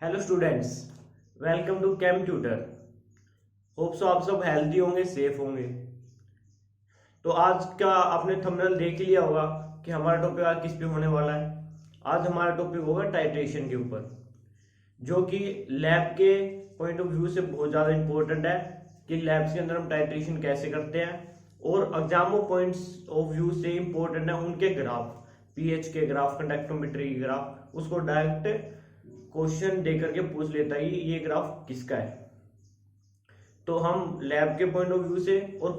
Hello students, welcome to chem tutor. Hope so आप सब healthy होंगे, सेफ होंगे। तो आज का आपने थंबनेल देख लिया होगा कि हमारा टॉपिक आज किस पे होने वाला है। आज हमारा टॉपिक होगा टाइट्रेशन के ऊपर, जो कि लैब के पॉइंट ऑफ व्यू से बहुत ज़्यादा इंपॉर्टेंट है कि लैब्स के अंदर हम टाइट्रेशन कैसे करते हैं, और एग्जामो पॉइंट्स ऑफ व्यू से इंपॉर्टेंट है उनके ग्राफ, पीएच के ग्राफ, कंडक्टोमेट्री के ग्राफ, उसको डायरेक्ट क्वेश्चन दे करके पूछ लेता है ये ग्राफ किसका है। तो हम लैब के पॉइंट ऑफ व्यू से और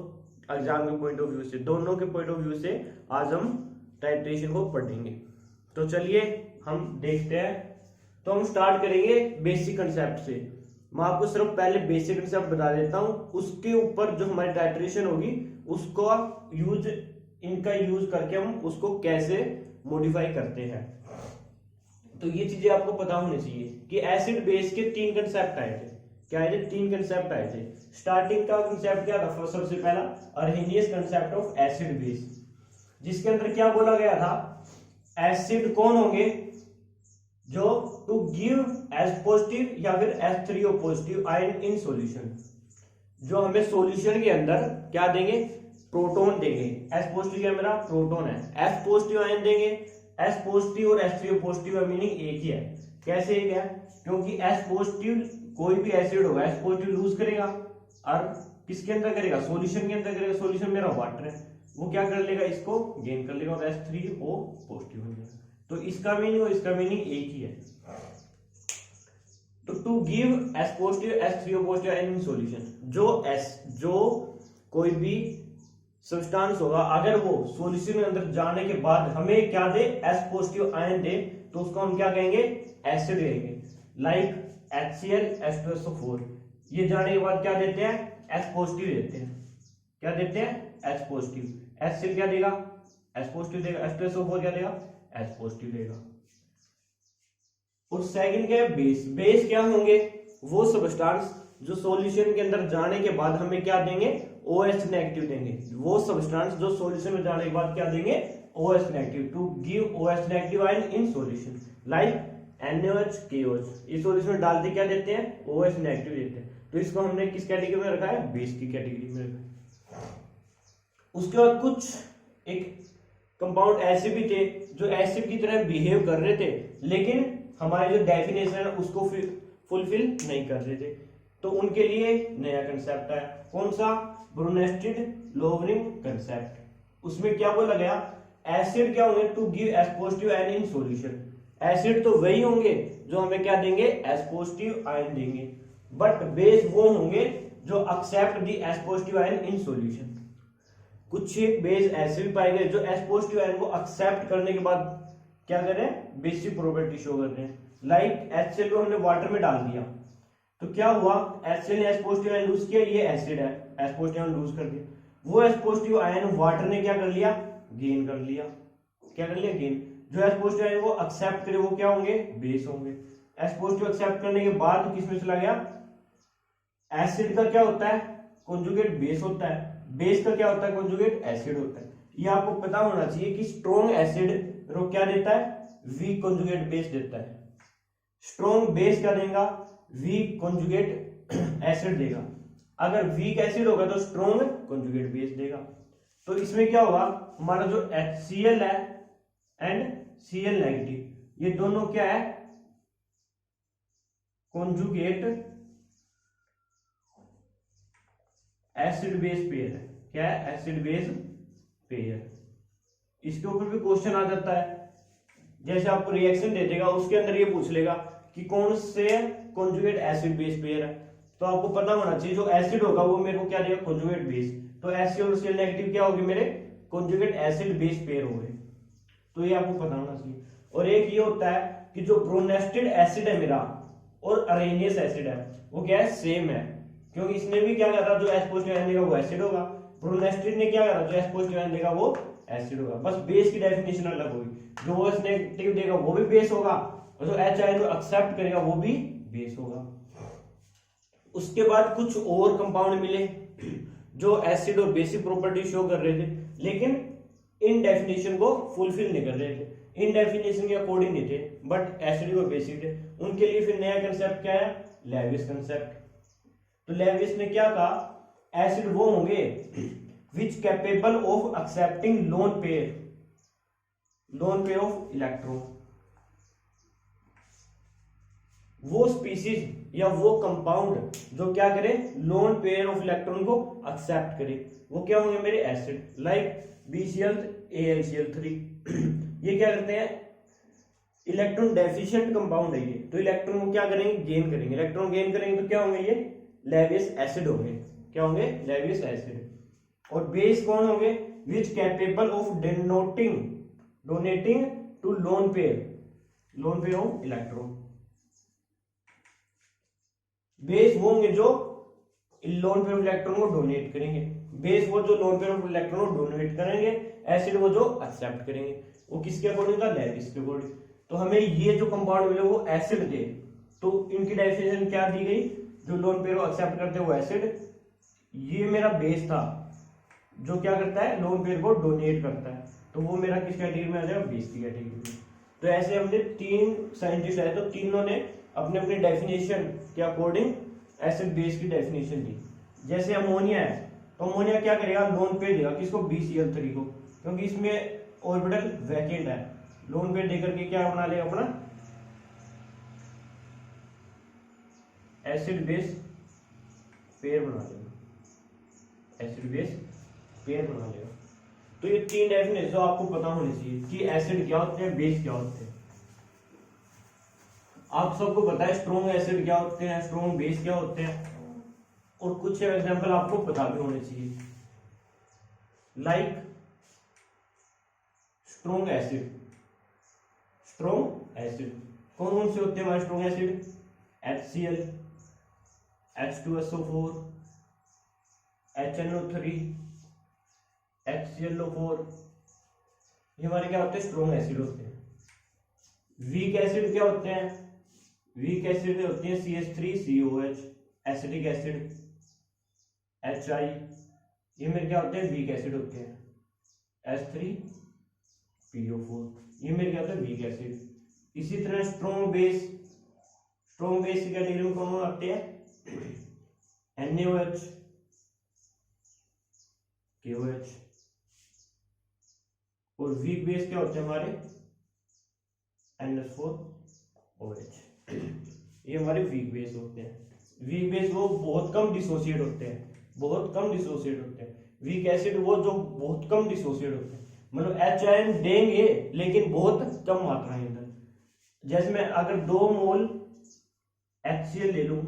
एग्जाम के पॉइंट ऑफ व्यू से, दोनों के पॉइंट ऑफ व्यू से आज हम टाइट्रेशन को पढ़ेंगे। तो चलिए हम देखते हैं। तो हम स्टार्ट करेंगे बेसिक कंसेप्ट से। मैं आपको सिर्फ पहले बेसिक कंसेप्ट बता देता हूं, उसके ऊपर जो हमारी टाइट्रेशन होगी उसको इनका यूज करके हम उसको कैसे मॉडिफाई करते हैं। तो ये चीजें आपको पता होनी चाहिए कि एसिड बेस के तीन कंसेप्ट आए थे। क्या आए थे? तीन कंसेप्ट आए थे। स्टार्टिंग का कंसेप्ट क्या था? सबसे पहला अर्हेनियस कंसेप्ट ऑफ एसिड बेस, जिसके अंदर क्या बोला गया था? एसिड कौन होंगे जो टू गिव एस पॉजिटिव या फिर H3O positive ion in solution, जो हमें सॉल्यूशन के अंदर क्या देंगे? प्रोटॉन देंगे। एस पॉजिटिव क्या मेरा? प्रोटॉन है। एस पॉजिटिव आयन देंगे। एस पॉजिटिव और H3O पॉजिटिव का मीनिंग एक ही है। कैसे एक है? क्योंकि एस पॉजिटिव कोई भी एसिड होगा एस पॉजिटिव लूज करेगा और किसके अंदर करेगा? सॉल्यूशन के अंदर करेगा। सॉल्यूशन मेरा वाटर है, वो क्या कर लेगा? इसको गेन कर लेगा और H3O पॉजिटिव हो जाएगा। तो इसका मीनिंग और इसका मीनिंग एक ही है। तो to give S positive H3O positive in solution, जो कोई भी सब्सटेंस होगा अगर वो सॉल्यूशन के अंदर जाने के बाद हमें क्या दे? एस पॉजिटिव आयन दे, तो उसको हम क्या कहेंगे? एसिड कहेंगे। लाइक HCl H2SO4, ये जाने के बाद क्या देते हैं? एस पॉजिटिव देते हैं। क्या देते हैं? H positive. HCl क्या देगा? एस पॉजिटिव देगा। H2SO4 क्या देगा? एच पॉजिटिव देगा। और सेकंड क्या है? बेस। बेस क्या होंगे? वो सब्सटेंस जो सॉल्यूशन के अंदर जाने के बाद हमें क्या देंगे? OH नेगेटिव देंगे। वो सब्सटेंस जो सॉल्यूशन में जाने के बाद क्या देंगे? OH negative. To give OH negative ion in solution like NaOH KOH, इस सॉल्यूशन में डालते क्या देते हैं? OH नेगेटिव देते हैं। तो इसको हमने किस कैटेगरी में रखा है? बेस की कैटेगरी में रखा है। उसके बाद कुछ एक कंपाउंड ऐसे भी थे जो एसिड की तरह बिहेव कर रहे थे, लेकिन हमारी जो डेफिनेशन है उसको फुलफिल नहीं कर रहे थे। तो उनके लिए नया कंसेप्ट है। कौन सा? ब्रोनेस्टेड लोवरिंग कंसेप्ट। उसमें क्या बोला गया? एसिड क्या होंगे? To give S positive ion in solution. Acid तो वही होंगे जो हमें क्या देंगे? एस पॉजिटिव आयन देंगे। बट बेस वो होंगे जो accept the S positive ion in solution. कुछ एक बेस ऐसे भी पाए गए जो एस पॉजिटिव आयन को एक्सेप्ट करने के बाद क्या कर रहे हैं? बेसिक प्रॉपर्टी शो कर रहे हैं। लाइक HCl को हमने वाटर में डाल दिया तो क्या हुआ? HCl ने एस पॉजिटिव आयन लूज किया, ये एसिड है, एस पॉजिटिव आयन लूज कर दिया। वो एस पॉजिटिव आयन वाटर ने क्या कर लिया? गेन कर लिया। क्या कर लिया? गेन। जो एस पॉजिटिव आयन को एक्सेप्ट करे वो क्या होंगे? बेस होंगे। एस पॉजिटिव एक्सेप्ट करने के बाद किसमें चला गया? एसिड का क्या होता है? कॉन्जुगेट बेस होता है। बेस का क्या होता है? कॉन्जुगेट एसिड होता है। ये आपको पता होना चाहिए कि स्ट्रॉन्ग एसिड रो क्या देता है? वीक कॉन्जुगेट बेस देता है। स्ट्रॉन्ग बेस क्या देगा? वीक कॉन्जुगेट एसिड देगा। अगर वीक एसिड होगा तो स्ट्रॉन्ग कॉन्जुगेट बेस देगा। तो इसमें क्या होगा? हमारा जो HCl है एंड Cl नेगेटिव, ये दोनों क्या है? कॉन्जुगेट एसिड बेस पेयर है। क्या है? Acid base pair. इसके ऊपर भी क्वेश्चन आ जाता है। जैसे आपको रिएक्शन दे देगा, उसके अंदर ये पूछ लेगा कि कौन से कॉन्जुगेट एसिड बेस पेयर है। तो आपको पता होना चाहिए जो एसिड होगा वो मेरे को क्या देगा? Conjugate base. तो HCl और Cl नेगेटिव क्या होगी? मेरे कॉन्जुगेट एसिड बेस पेयर हो गए। तो ये आपको पता होना चाहिए। और एक ये होता है कि जो ब्रोनेस्टेड एसिड है मेरा और अरेनियस एसिड है वो क्या है? सेम है, क्योंकि इसने भी क्या करा? जो एस पॉजिटिव आयन देगा वो एसिड होगा। ब्रोनेस्टेड ने क्या करा? जो एस पॉजिटिव आयन देगा वो एसिड होगा। बस बेस की डेफिनेशन अलग होगी। जो OH नेगेटिव देगा वो भी बेस होगा और जो H आयन को एक्सेप्ट करेगा वो भी बेस होगा। उसके बाद कुछ और कंपाउंड मिले जो एसिड और बेसिक प्रॉपर्टी शो कर रहे थे, लेकिन इन डेफिनेशन को फुलफिल नहीं कर रहे थे। इन डेफिनेशन के अकॉर्डिंग नहीं थे, बट एसिड और बेसिड उनके लिए फिर नया कंसेप्ट क्या है, लेविस कंसेप्ट। तो लेविस ने क्या कहा, एसिड वो होंगे which capable of accepting lone pair of electron. वो स्पीसीज या वो कंपाउंड जो क्या करे, लोन पेयर ऑफ इलेक्ट्रॉन को एक्सेप्ट करे, वो क्या होंगे मेरे एसिड, लाइक BCl AlCl3। ये क्या करते हैं, इलेक्ट्रॉन डेफिशिएंट कंपाउंड है ये, तो इलेक्ट्रॉन को क्या करेंगे, गेन करेंगे। इलेक्ट्रॉन गेन करेंगे तो क्या होंगे, ये लेविस एसिड होंगे। क्या होंगे, लेविस एसिड। और बेस कौन होंगे, which capable of donating to lone pair of electron. Base वो होंगे जो लोन पेयर ऑफ इलेक्ट्रॉन को डोनेट करेंगे, बेस वो जो लोन पेयर ऑफ इलेक्ट्रॉन को डोनेट करेंगे, एसिड वो जो एक्सेप्ट करेंगे। वो किसके अकॉर्डिंग था, लेविस के अकॉर्डिंग। तो हमें ये जो कंपाउंड मिले वो एसिड थे, तो इनकी डेफिनेशन क्या दी गई, जो लोन पेयर को एक्सेप्ट करते हैं वो एसिड। ये मेरा बेस था जो क्या करता है, लोन पेयर को डोनेट करता है, तो वो मेरा किस कैटेगरी में आ जाएगा, बेस की कैटेगरी में। तो ऐसे हमने 3 साइंटिस्ट आए, तो तीनों ने अपने अपने डेफिनेशन के अकॉर्डिंग एसिड बेस की डेफिनेशन दी। जैसे अमोनिया है, तो अमोनिया क्या करेगा, लोन पेयर देगा किसको, BCl3 को, क्योंकि इसमें ऑर्बिटल वैकेंट है। लोन पेयर देकर के क्या बना लेगा, अपना एसिड बेस पेयर बना लेगा, एसिड बेस पेयर बना लेगा। तो ये 3 डेफिनेशन जो आपको पता होनी चाहिए कि एसिड क्या होते हैं, बेस क्या होते हैं। आप सबको पता है स्ट्रॉन्ग एसिड क्या होते हैं, स्ट्रॉन्ग बेस क्या होते हैं, और कुछ एग्जांपल आपको पता भी होने चाहिए, लाइक स्ट्रॉन्ग एसिड कौन कौन से होते हैं हमारे strong acid, HCl, H2SO4, HNO3, HClO4, ये हमारे क्या होते हैं, स्ट्रॉन्ग एसिड होते हैं। वीक एसिड क्या होते हैं, वीक एसिड होती है CH3COH, एसिटिक एसिड HI, ये मेरे क्या होते हैं, वीक एसिड होते हैं। H3PO4, ये मेरे क्या होते हैं, वीक एसिड। इसी तरह स्ट्रॉन्ग बेस की कैटेगरी में कौन आते हैं, NaOH, KOH। और वीक बेस क्या होते हैं हमारे, NH4OH। ये हमारे वीक बेस होते हैं। वीक बेस वो बहुत कम डिसोसिएट होते हैं, वीक एसिड वो जो बहुत कम डिसोसिएट होते हैं, मतलब H आयन देंगे लेकिन बहुत कम मात्रा में। जैसे मैं अगर 2 मोल HCl ले लूं,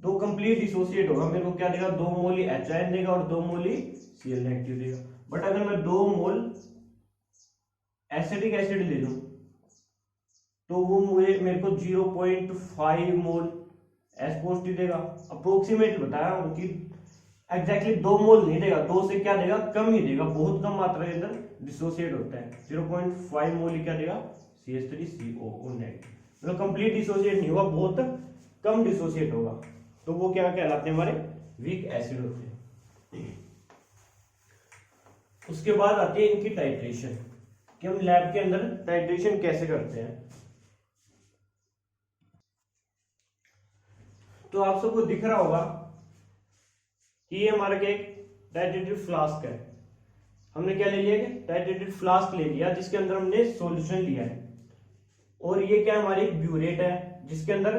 तो कंप्लीट डिसोसिएट होगा, मेरे को क्या देगा, 2 मोल ही H आयन देगा और 2 मोल ही Cl नेगेटिव देगा। बट अगर मैं 2 मोल एसिटिक एसिड ले लूं, तो वो मेरे को 0.5 मोल एस पॉजिटिव देगा। अप्रोक्सीमेट बताया हूं कि एग्जैक्टली 2 मोल नहीं देगा, 2 से क्या देगा, कम ही देगा, बहुत कम मात्रा के अंदर डिसोसिएट होता है। 0.5 मोल ही क्या देगा, CH3COO नेगेटिव, मतलब कंप्लीट डिसोसिएट नहीं होगा, बहुत कम डिसोसिएट होगा। तो वो क्या कहलाते हैं, हमारे वीक एसिड होते हैं। उसके बाद आती है इनकी टाइट्रेशन, कि हम लैब के अंदर टाइट्रेशन कैसे करते हैं। तो आप सबको दिख रहा होगा कि ये हमारा क्या टाइट्रेटेड फ्लास्क है। हमने क्या ले लिया, टाइट्रेटेड फ्लास्क ले लिया जिसके अंदर हमने सॉल्यूशन लिया है, और ये क्या हमारी ब्यूरेट है जिसके अंदर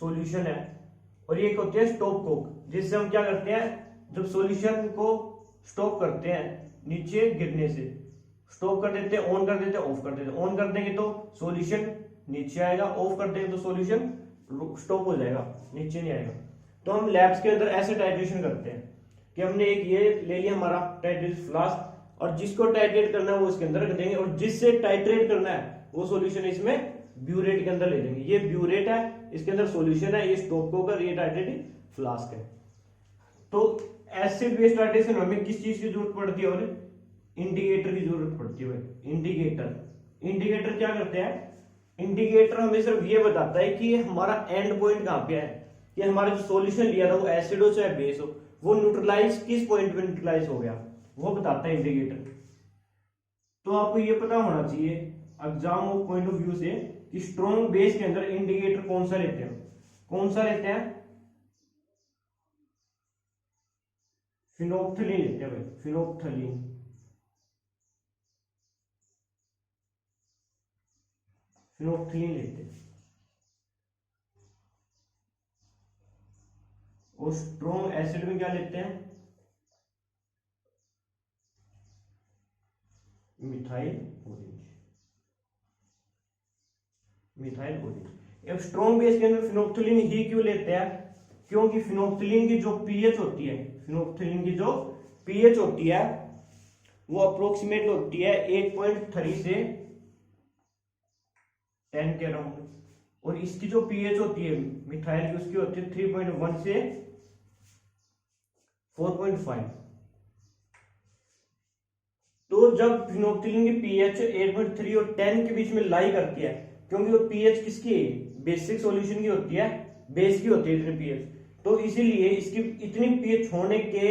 सॉल्यूशन है, और ये होती है स्टॉप कोक, जिससे हम क्या करते हैं, जब सॉल्यूशन को स्टॉप करते हैं नीचे गिरने से, स्टॉप कर देते हैं, ऑन कर देते हैं, ऑफ कर देते हैं। ऑन कर देंगे तो सॉल्यूशन नीचे आएगा, ऑफ कर देंगे तो सॉल्यूशन स्टॉप हो जाएगा, नीचे नहीं आएगा। तो हम लैब्स के अंदर ऐसे टाइट्रेशन करते हैं कि हमने एक ये ले लिया हमारा टाइट्रेटेड फ्लास्क, और जिसको टाइट्रेट करना है वो इसके अंदर रख देंगे, और जिससे टाइट्रेट करना है वो सॉल्यूशन इसमें ब्यूरेट के अंदर ले लेंगे। ये ब्यूरेट है, इसके अंदर सॉल्यूशन है, ये स्टॉप कोकर, ये टाइट्रेटेड फ्लास्क है। तो एसिड बेस टाइट्रेशन में हमें किस चीज की जरूरत पड़ती है, और इंडिकेटर की जरूरत पड़ती है। इंडिकेटर क्या करते हैं, इंडिकेटर हमें सिर्फ ये बताता है कि हमारा एंड पॉइंट कहां पे है, कि हमारा जो सॉल्यूशन लिया था वो एसिड हो चाहे बेस हो, वो न्यूट्रलाइज किस पॉइंट पे न्यूट्रलाइज हो गया, वो बताता है इंडिकेटर। तो आपको ये पता होना चाहिए exam of point of view से कि स्ट्रॉन्ग बेस के अंदर इंडिकेटर कौन सा लेते हैं, कौन सा लेते हैं, फिनोप्थलीन लेते हैं भाई, फिनोप्थलीन। फिनोप्थलीन लेते हैं। और स्ट्रॉन्ग एसिड में क्या लेते हैं, मिथाइल ऑरेंज, मिथाइल ऑरेंज। अब स्ट्रॉन्ग बेस के अंदर फिनोप्थलीन ही क्यों लेते हैं, क्योंकि फिनोप्थलीन की जो पीएच होती है, फिनोप्थलीन की जो पीएच होती है वो अप्रोक्सीमेट होती है 8.3 से 10 के अराउंड, और इसकी जो पीएच होती है मिथाइल की उसकी होती है 3.1 से 4.5। तो जब फिनोप्थलीन की पीएच 8.3 और 10 के बीच में लाई करती है, क्योंकि वो पीएच किसकी है, बेसिक सॉल्यूशन की होती है, बेस की होती है इतनी पीएच, तो इसीलिए इसकी इतनी पीएच होने के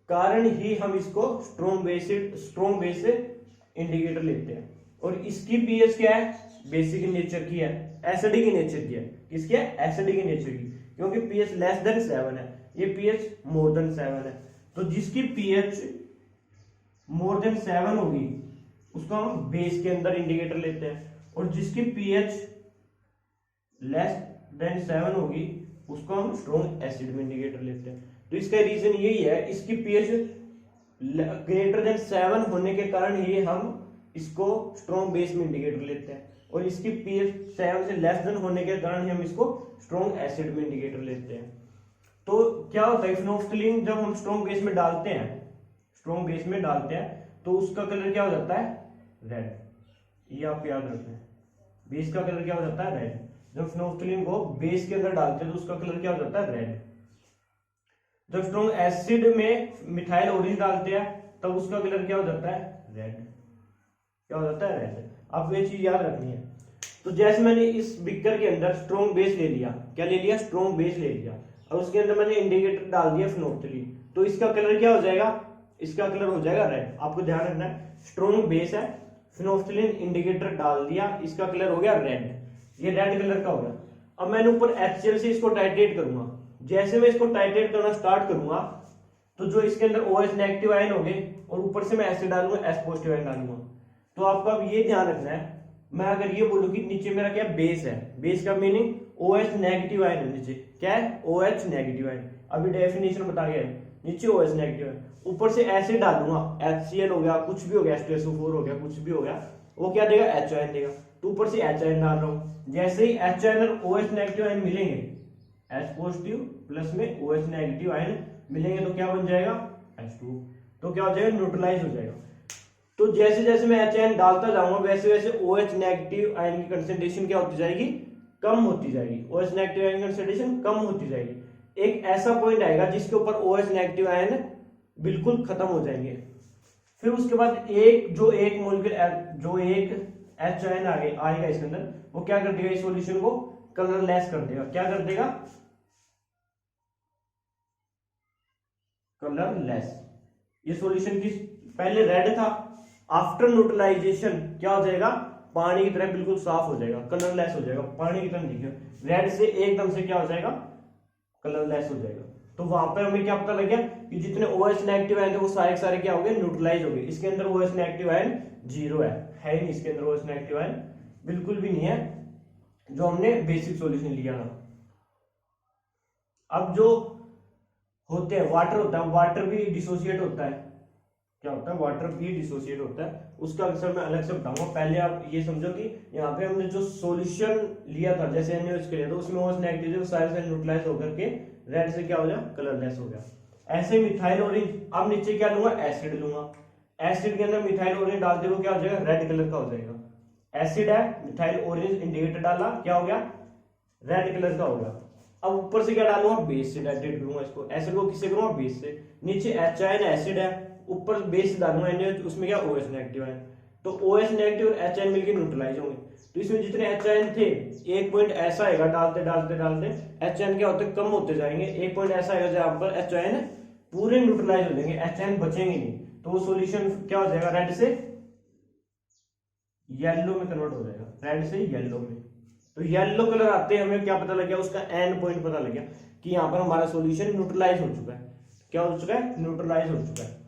कारण ही हम इसको स्ट्रॉन्ग बेस इंडिकेटर लेते हैं। और इसकी पीएच क्या है, बेसिक नेचर की है, एसिडिक नेचर की है, किसकी है, एसिडिक नेचर की, क्योंकि पीएच लेस देन 7 है, ये पीएच मोर देन 7 है। तो जिसकी पीएच मोर देन 7 होगी उसको हम बेस के अंदर इंडिकेटर लेते हैं, और जिसकी पीएच लेस देन 7 होगी उसको हम स्ट्रॉन्ग एसिड में इंडिकेटर लेते हैं। तो इसका रीजन यही है, इसकी पीएच ग्रेटर देन 7 होने के कारण ही हम इसको स्ट्रॉन्ग बेस में इंडिकेटर लेते हैं, और इसकी पीएच 7 से लेस देन होने के कारण ही हम इसको स्ट्रॉन्ग एसिड में इंडिकेटर लेते हैं। तो क्या होता है, फिनोप्थलीन जब हम स्ट्रॉन्ग बेस में डालते हैं, स्ट्रॉन्ग बेस में डालते हैं तो उसका कलर क्या हो जाता है, रेड। ये आप याद रखें, बेस का कलर क्या हो जाता है, रेड। जब फिनोप्थलीन को बेस के अंदर डालते हैं तो उसका कलर क्या हो जाता है, रेड। जब स्ट्रॉन्ग एसिड में मिथाइल ऑरेंज डालते हैं तब उसका कलर क्या हो जाता है, रेड। क्या हो जाता है, रेड। आपको ये चीज याद रखनी है। तो जैसे मैंने इस बिकर के अंदर स्ट्रॉन्ग बेस ले लिया, क्या ले लिया, स्ट्रॉन्ग बेस ले लिया, और उसके अंदर मैंने इंडिकेटर डाल दिया फिनोप्थलीन, तो इसका कलर क्या हो जाएगा, इसका कलर हो जाएगा रेड। आपको ध्यान रखना है, स्ट्रॉन्ग बेस है, फिनोप्थलीन इंडिकेटर डाल दिया, इसका कलर हो गया रेड, ये रेड कलर का हो गया। अब मैंने ऊपर HCl से इसको टाइट्रेट करूंगा, जैसे मैं इसको टाइट्रेट करना स्टार्ट करूंगा तो जो इसके अंदर OH नेगेटिव आयन हो गए, और ऊपर से मैं एसिड डालूंगा, H पॉजिटिव आयन डालूंगा। तो आपको अब ये ध्यान रखना है, मैं अगर ये बोलूं कि नीचे मेरा क्या बेस है, बेस का मीनिंग OH नेगेटिव आयन है, नीचे क्या है, OH नेगेटिव आयन। अभी डेफिनेशन बता गया है, नीचे OH नेगेटिव है, ऊपर से एसिड डालूंगा, HCl हो गया, कुछ भी हो गया, H2SO4 हो गया, कुछ भी हो गया, वो क्या देगा, H आयन देगा। तो ऊपर से H आयन डाल रहा हूं, जैसे ही H आयन और OH नेगेटिव आयन मिलेंगे, H पॉजिटिव प्लस में OH नेगेटिव आयन मिलेंगे तो क्या बन जाएगा, H2। तो क्या हो जाएगा, न्यूट्रलाइज हो जाएगा। तो जैसे जैसे मैं H आयन डालता जाऊंगा वैसे वैसे OH नेगेटिव आयन की कंसंट्रेशन क्या होती जाएगी, कम होती जाएगी, OH नेगेटिव आयन की कंसंट्रेशन कम होती जाएगी। एक ऐसा पॉइंट आएगा जिसके ऊपर OH नेगेटिव आयन बिल्कुल खत्म हो जाएंगे। फिर उसके बाद एक मॉलिक्यूल जो एक H आयन आएगा इसके अंदर, वो क्या कर देगा, इस सॉल्यूशन को कलरलेस कर देगा। क्या कर देगा, कलरलेस। ये सॉल्यूशन किस, पहले रेड था, आफ्टर न्यूट्रलाइजेशन क्या हो जाएगा, पानी की तरह बिल्कुल साफ हो जाएगा, कलरलेस हो जाएगा, पानी की तरह दिखेगा, रेड से एकदम से क्या हो जाएगा, कलरलेस हो जाएगा। तो वहां पर हमें क्या पता लग गया कि जितने OH नेगेटिव आयन थे वो सारे सारे क्या हो गए, न्यूट्रलाइज हो गए। इसके अंदर OH नेगेटिव आयन 0 है ही नहीं, इसके अंदर OH नेगेटिव आयन बिल्कुल भी नहीं है, जो हमने बेसिक सॉल्यूशन लिया था। अब जो होते हैं, वाटर होता है, वाटर भी डिसोसिएट होता है। क्या होता है, वाटर भी डिसोसिएट होता है, उसका आंसर मैं अलग से बताऊंगा। पहले आप ये समझो कि यहाँ पे हमने जो सॉल्यूशन लिया था, जैसे NaOH के लिए, तो उसमें OH नेगेटिव सारे से न्यूट्रलाइज होकर के रेड से क्या हो गया, कलरलेस हो गया। ऐसे मिथाइल ऑरेंज, अब नीचे क्या लूंगा, एसिड लूंगा, एसिड के अंदर मिथाइल ऑरेंज डालते हुए क्या हो जाएगा, रेड कलर का हो जाएगा। एसिड है, मिथाइल ऑरेंज इंडिकेटर डाला, क्या हो गया, रेड कलर का हो गया। अब ऊपर से क्या डालूंगा, बेस से टाइट्रेट करूंगा इसको, एसिड को किससे करूंगा, बेस से। नीचे H आयन एसिड है, ऊपर बेस से डालूंगा NaOH, उसमें क्या OH नेगेटिव आयन, तो OH नेगेटिव और H आयन मिलकर न्यूट्रलाइज होंगे। तो इसमें जितने H आयन थे, एक पॉइंट ऐसा आएगा, डालते डालते डालते H आयन क्या होते हैं, कम होते जाएंगे। एक पॉइंट ऐसा आएगा जहां पर H आयन पूरे न्यूट्रलाइज हो जाएंगे, H आयन बचेंगे नहीं, तो वो सॉल्यूशन क्या हो जाएगा, रेड से येलो में कन्वर्ट हो जाएगा, रेड से येलो में। तो येलो कलर आते हैं हमें क्या पता लग गया, उसका एंड पॉइंट पता लग गया कि यहाँ पर हमारा सॉल्यूशन न्यूट्रलाइज हो चुका है। क्या हो चुका है? न्यूट्रलाइज हो चुका है।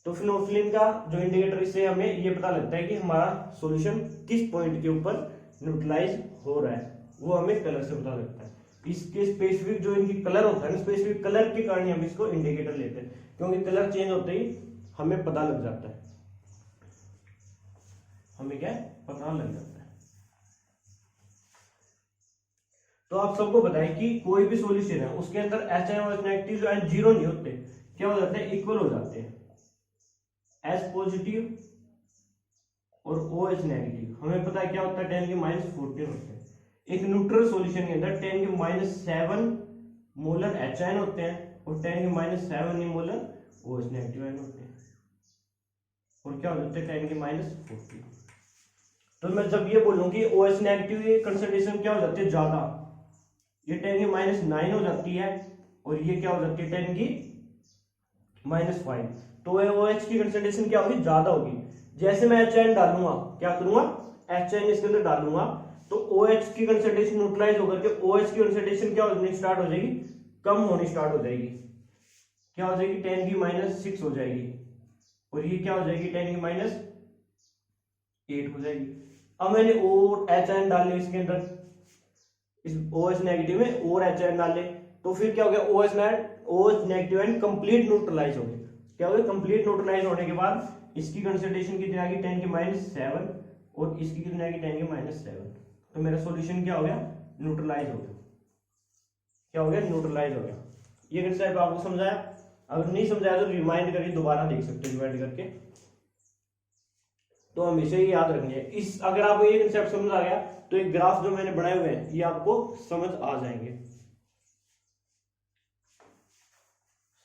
तो फिनोल्फिन का जो इंडिकेटर, इससे हमें ये पता लगता है कि हमारा सॉल्यूशन किस पॉइंट के ऊपर न्यूट्रलाइज हो रहा है, वो हमें कलर से पता लगता है। इसके स्पेसिफिक जो इनकी कलर होता है ना, स्पेसिफिक कलर के कारण हम इसको इंडिकेटर लेते हैं, क्योंकि कलर चेंज होते ही हमें पता लग जाता है, हमें क्या पता लग जाता है। तो आप सबको बताएं कि कोई भी सॉल्यूशन है उसके अंदर HNO नेगेटिव जो है जीरो नहीं होते, क्या हो जाते हैं? इक्वल हो जाते हैं। H पॉजिटिव और OH नेगेटिव, हमें पता है क्या होता है? 10 के -14 होते हैं। एक न्यूट्रल सॉल्यूशन के अंदर 10 के -7 मोलर HN होते हैं और 10 के -7 मोलर OH नेगेटिव आयन होते हैं, और क्या हो जाते हैं? 10 के -14। तो मैं जब ये बोलूं कि OH नेगेटिव ये कंसंट्रेशन क्या हो जाती है? ज्यादा, ये 10 की -9 हो जाती है, और ये क्या हो जाती है? 10 की -5। तो OH की कंसंट्रेशन क्या होगी? ज्यादा होगी। जैसे मैं HN डालूंगा, क्या करूंगा? HN इसके अंदर डालूंगा, तो OH की कंसंट्रेशन न्यूट्रलाइज होकर के OH की कंसंट्रेशन क्या होनी स्टार्ट हो जाएगी? कम होनी स्टार्ट हो जाएगी। क्या हो जाएगी? 10 की -6 हो जाएगी, और ये क्या हो जाएगी? 10 की -8 हो जाएगी। अब मैंने और HN डाले इसके अंदर, इस OH नेगेटिव में और HN डाले, तो फिर क्या हो गया? OH negative and complete neutralize हो गए। क्या हो गया? कंप्लीट न्यूट्रलाइज होने के बाद इसकी कंसंट्रेशन कितनी आ गई? 10 की -7, और इसकी कितनी आ गई? 10 की -7। तो मेरा सॉल्यूशन क्या हो गया? न्यूट्रलाइज हो गया। क्या हो गया? न्यूट्रलाइज हो गया। ये कंसेप्ट आपको समझाया? अगर नहीं समझाया तो रिमाइंड करके दोबारा देख सकते हैं, रिमाइंड करके। तो हमेशा ये याद रखनी है। इस अगर आपको ये कंसेप्ट समझ आ गया तो एक ग्राफ जो मैंने बनाए हुए हैं ये आपको समझ आ जाएंगे,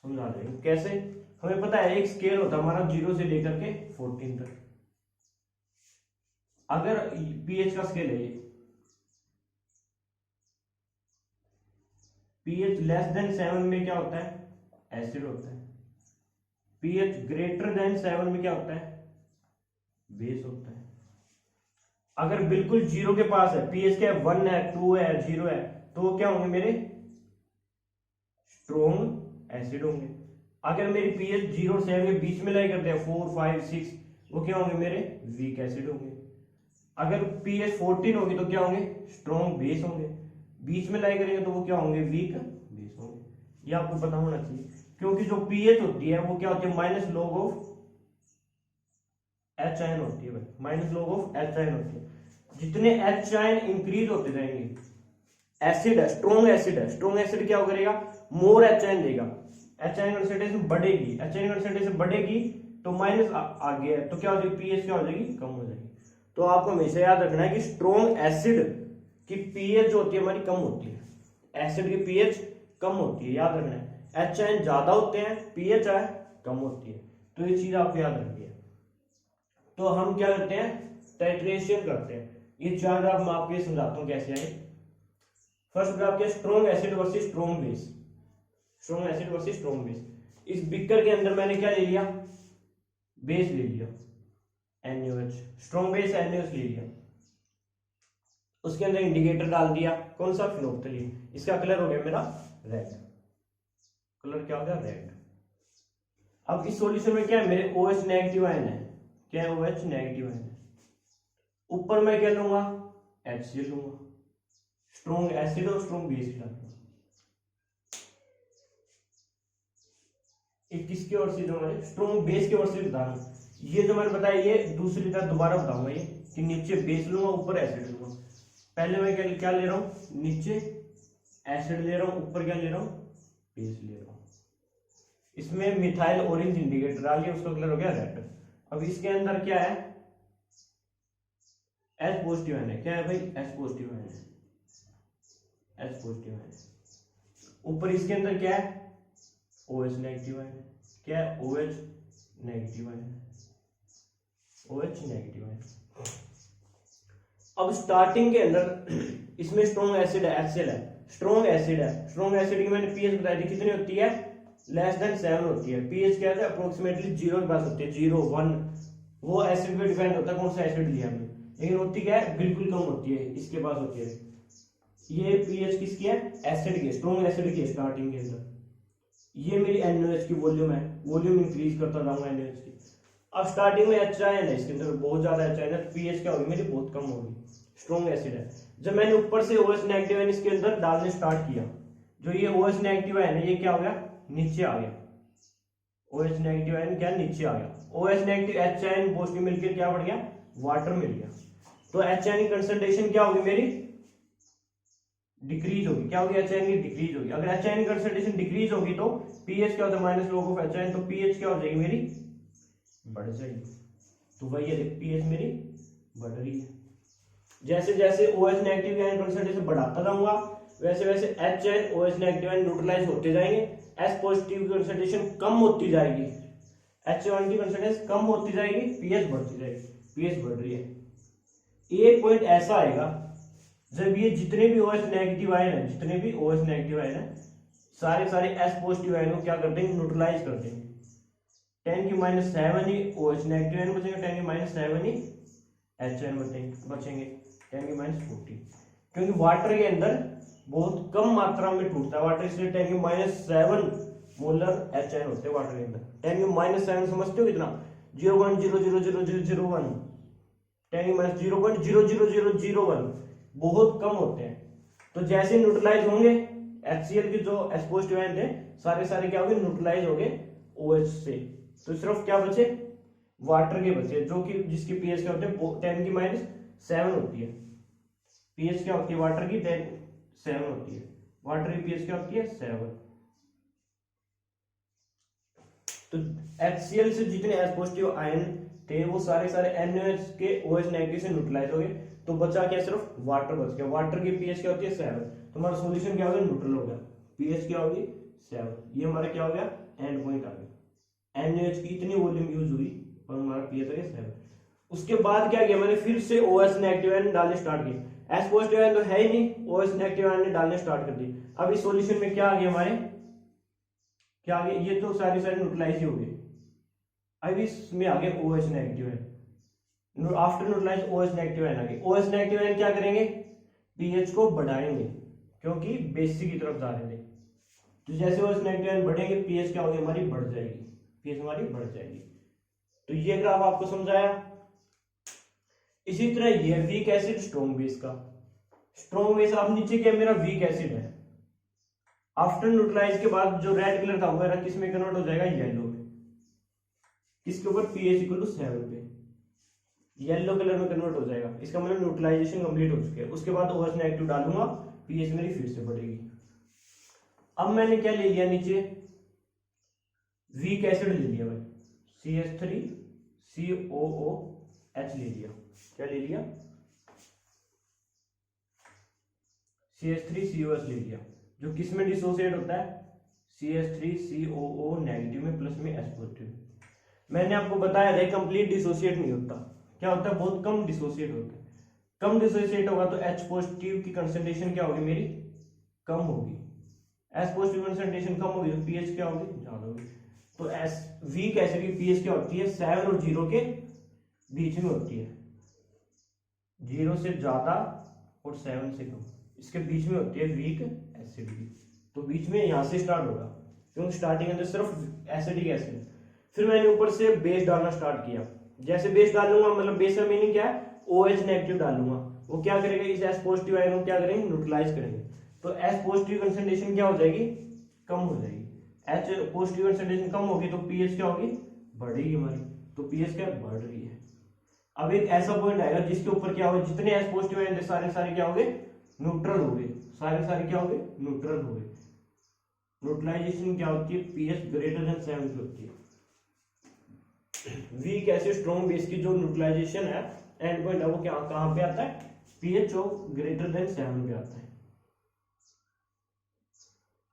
समझ आ जाएंगे। कैसे? हमें पता है एक स्केल होता है हमारा 0 से लेकर के 14 तक। अगर पीएच का स्केल है, पीएच लेस देन 7 में क्या होता है? एसिड होता है। पीएच ग्रेटर देन 7 में क्या होता है? बेस होता है। अगर बिल्कुल 0 के पास है, पीएच क्या है? 1 है, 2 है, 0 है, तो वो क्या होंगे मेरे? स्ट्रॉन्ग एसिड होंगे। अगर मेरी पीएच 0 और 7 के बीच में लाई करते हैं, 4, 5, 6, वो क्या होंगे मेरे? वीक एसिड होंगे। अगर पीएच 14 होगी तो क्या होंगे? स्ट्रॉन्ग बेस होंगे। बीच में लाई करेंगे तो वो क्या होंगे? वीक बेस होंगे। ये आपको पता होना चाहिए, क्योंकि जो पीएच होती है वो क्या होती है? Minus log of H ion होती है भाई, minus log of H ion होती है। जितने एच आयन इंक्रीज होते जाएंगे, एसिड है, स्ट्रॉन्ग एसिड है, स्ट्रॉन्ग एसिड क्या करेगा? मोर एच आयन देगा। एच आयन कंसंट्रेशन बढ़ेगी, एच आयन कंसंट्रेशन बढ़ेगी तो माइनस आ गया, तो क्या हो जाएगी? पीएच क्या हो जाएगी? कम हो जाएगी। तो आपको हमेशा याद रखना है कि स्ट्रॉन्ग एसिड की पीएच जो होती है हमारी कम होती है, एसिड की पीएच कम होती है, याद रखना है। एच आयन ज्यादा होते हैं, पीएच कम होती है, तो ये चीज आपको याद रखनी है। तो हम क्या करते हैं? टाइट्रेशन करते हैं। ये 4 ग्राफ मैं आपको समझाता हूं कैसे आए। फर्स्ट ग्राफ क्या? Strong acid versus strong base, strong acid versus strong base. इस बिकर के अंदर मैंने क्या ले लिया? बेस ले लिया, NaOH, स्ट्रॉन्ग बेस NaOH ले लिया। उसके अंदर इंडिकेटर डाल दिया, कौन सा? फिनोल्फथलीन। इसका कलर हो गया मेरा रेड, कलर क्या हो गया? रेड। अब इस सॉल्यूशन में क्या है? मेरे OH नेगेटिव आयन है, क्या है? OH नेगेटिव आयन है। ऊपर मैं क्या लूंगा? HCl लूंगा, स्ट्रॉन्ग एसिड और स्ट्रॉन्ग बेस डालूंगा। किसकी ओर से? जो मैंने स्ट्रॉन्ग बेस की ओर से बता रहा हूं। ये जो मैंने बताया ये दूसरी तरह दोबारा बताऊंगा, ये कि नीचे बेस लूंगा, ऊपर एसिड लूंगा। पहले मैं क्या ले रहा हूं? नीचे एसिड ले रहा हूं, ऊपर क्या ले रहा हूं? बेस ले रहा हूं। इसमें मिथाइल ऑरेंज इंडिकेटर डालिए, उसका कलर हो गया रेड। अब इसके अंदर क्या है? H पॉजिटिव आयन है। क्या है भाई? H पॉजिटिव आयन है, H पॉजिटिव आयन है। ऊपर इसके अंदर क्या है? OH नेगेटिव आयन है। क्या है? OH नेगेटिव आयन है, OH नेगेटिव आयन। अब स्टार्टिंग के अंदर इसमें स्ट्रॉन्ग एसिड है, HCl है, स्ट्रॉन्ग एसिड है। स्ट्रॉन्ग एसिड की मैंने पीएच बताई थी, कितनी होती है? लेस देन 7 होती है। पीएच क्या है? अप्रोक्सीमेटली 0 के पास होती है, 0, 1। वो एसिड पे डिपेंड होता है कौन सा एसिड लिया हमने। लेकिन होती क्या है, बिल्कुल कम होती है, इसके पास होती है। ये पीएच किसकी है, एसिड की, स्ट्रॉन्ग एसिड की स्टार्टिंग के अंदर। ये मेरी NaOH की वॉल्यूम है, वॉल्यूम इंक्रीज करता जाऊंगा NaOH की। अब स्टार्टिंग में H है इसके अंदर बहुत ज्यादा H है, पीएच क्या होगी मेरी बहुत कम होगी, स्ट्रॉन्ग एसिड है। जब मैंने ऊपर से OH नेगेटिव आयन इसके अंदर डालने स्टार्ट किया, जो ये OH नेगेटिव आयन है ये क्या हो गया, नीचे आ गया। OH नेगेटिव आयन क्या नीचे आ गया, OH negative H ion positive मिलकर क्या बढ़ गया, वाटर मिल गया। तो H आयन की कंसंट्रेशन क्या होगी मेरी, डिक्रीज होगी। क्या होगी, H आयन की डिक्रीज होगी। अगर H आयन की कंसंट्रेशन डिक्रीज होगी तो पीएच क्या होता है, minus log of H ion, तो पीएच क्या हो जाएगी मेरी, बढ़ जाएगी। तो वही है, पीएच मेरी बढ़ रही है। जैसे जैसे OH नेगेटिव आयन कंसंट्रेशन बढ़ाता जाऊंगा वैसे वैसे H ion OH negative ion neutralize होते जाएंगे, H पॉजिटिव की कंसंट्रेशन कम होती जाएगी, H आयन की कंसंट्रेशन कम होती जाएगी, पीएच बढ़ती जाएगी, पीएच बढ़ रही है। एक पॉइंट ऐसा आएगा जब ये जितने भी OH नेगेटिव आयन है, जितने भी OH नेगेटिव आयन है सारे सारे H पॉजिटिव आयन को क्या कर देंगे, न्यूट्रलाइज कर देंगे। 10⁻⁷ ही OH नेगेटिव आयन बचेंगे, 10⁻⁷ ही H आयन बचेंगे, 10⁻⁴, क्योंकि वाटर के अंदर बहुत कम मात्रा में टूटता है वाटर, इसलिए 10⁻⁷ मोलर H आयन होते हैं वाटर के अंदर। 10⁻⁷ समझते हो कितना, 0.00001, 10⁻0.00001 बहुत कम होते हैं। तो जैसे न्यूट्रलाइज होंगे HCl के जो H पॉजिटिव आयन थे सारे सारे क्या होंगे, न्यूट्रलाइज हो गए OH से। तो सिर्फ क्या बचे, वाटर के बचे, जो कि जिसकी पीएच क्या होते हैं 10⁻⁷ होती है। पीएच क्या होती है वाटर की, 10⁻⁷ होती है, वाटर की पीएच क्या होती है 7। तो HCl से जितने H पॉजिटिव आयन थे वो सारे सारे NaOH के OH नेगेटिव से न्यूट्रलाइज हो गए, तो बचा क्या, सिर्फ वाटर बच गया। वाटर की पीएच क्या होती है 7, तो हमारा सॉल्यूशन क्या हो गया, न्यूट्रल हो गया, पीएच क्या होगी 7। ये हमारा क्या हो गया, एंड पॉइंट आ गया। NaOH की इतनी वॉल्यूम यूज हुई और हमारा पीएच आ गया 7। उसके बाद क्या किया मैंने, फिर से OH नेगेटिव आयन डालने स्टार्ट किए। H पॉजिटिव आयन तो है ही नहीं, OH नेगेटिव आयन डालने स्टार्ट कर दिए। अब इस सॉल्यूशन में क्या आ गया हमारे, क्या आ गया, ये तो सारे सारे न्यूट्रलाइज ही हो गए। अब इसमें आ गए OH negative ion, after neutralise OH negative ion आ गए। OH नेगेटिव आयन क्या करेंगे, पीएच को बढ़ाएंगे, क्योंकि बेसिक की तरफ जा रहे थे। तो जैसे OH नेगेटिव आयन बढ़ेंगे पीएच क्या होगी हमारी, बढ़ जाएगी, पीएच हमारी बढ़ जाएगी। तो ये ग्राफ आपको समझाया। इसी तरह ये वीक एसिड स्ट्रॉन्ग बेस का, स्ट्रॉन्ग बेस अब नीचे क्या मेरा वीक एसिड है, आफ्टर न्यूट्रलाइज के बाद जो रेड कलर था वो किस में कन्वर्ट हो जाएगा, येलो में। किसके ऊपर, पीएच इक्वल टू 7 पे येलो कलर में कन्वर्ट हो जाएगा। इसका मतलब न्यूट्रलाइजेशन कंप्लीट हो चुकी है। उसके बाद OH नेगेटिव डालूंगा, पीएच मेरी फिर से बढ़ेगी। अब मैंने क्या ले लिया नीचे, वीक एसिड ले लिया भाई, CH3COOH ले लिया। क्या ले लिया, CH3COH ले लिया, जो किस में डिसोसिएट होता है, CH3COO नेगेटिव में प्लस में H पॉजिटिव। मैंने आपको बताया था कंप्लीट डिसोसिएट नहीं होता, क्या होता है बहुत कम डिसोसिएट होता है। कम डिसोसिएट होगा तो H पॉजिटिव की कंसंट्रेशन क्या होगी मेरी, कम होगी। H पॉजिटिव कंसंट्रेशन कम होगी तो पीएच क्या होगी, ज्यादा होगी। तो वीक एसिड की पीएच क्या होती है, 7 और 0 के बीच में होती है, 0 से ज्यादा और 7 से कम, इसके बीच में होती है वीक एसिड की। तो बीच में यहां से स्टार्ट होगा, क्योंकि स्टार्टिंग अंदर सिर्फ एसिडिक एसिड। फिर मैंने ऊपर से बेस डालना स्टार्ट किया। जैसे बेस डालूंगा, मतलब बेस का मीनिंग क्या है, OH नेगेटिव डालूंगा, वो क्या करेगा, इस H पॉजिटिव आयन को क्या करेंगे, न्यूट्रलाइज करेंगे। तो H पॉजिटिव कंसंट्रेशन क्या हो जाएगी, कम हो जाएगी। H पॉजिटिव कंसंट्रेशन कम होगी तो पीएच क्या होगी, बढ़ेगी हमारी। तो पीएच क्या बढ़ रही है। अब एक ऐसा पॉइंट आएगा जिसके ऊपर क्या होगा, जितने H पॉजिटिव आयन थे सारे सारे क्या हो गए, न्यूट्रल हो गए, सारे सारे क्या हो गए, न्यूट्रल हो गए। न्यूट्रलाइजेशन क्या होती है, पीएच ग्रेटर देन 7 की होती है। वीक एसिड स्ट्रॉन्ग बेस की जो न्यूट्रलाइजेशन है एंड पॉइंट है वो क्या कहां पे आता है, पीएच ग्रेटर देन 7 पे आता है,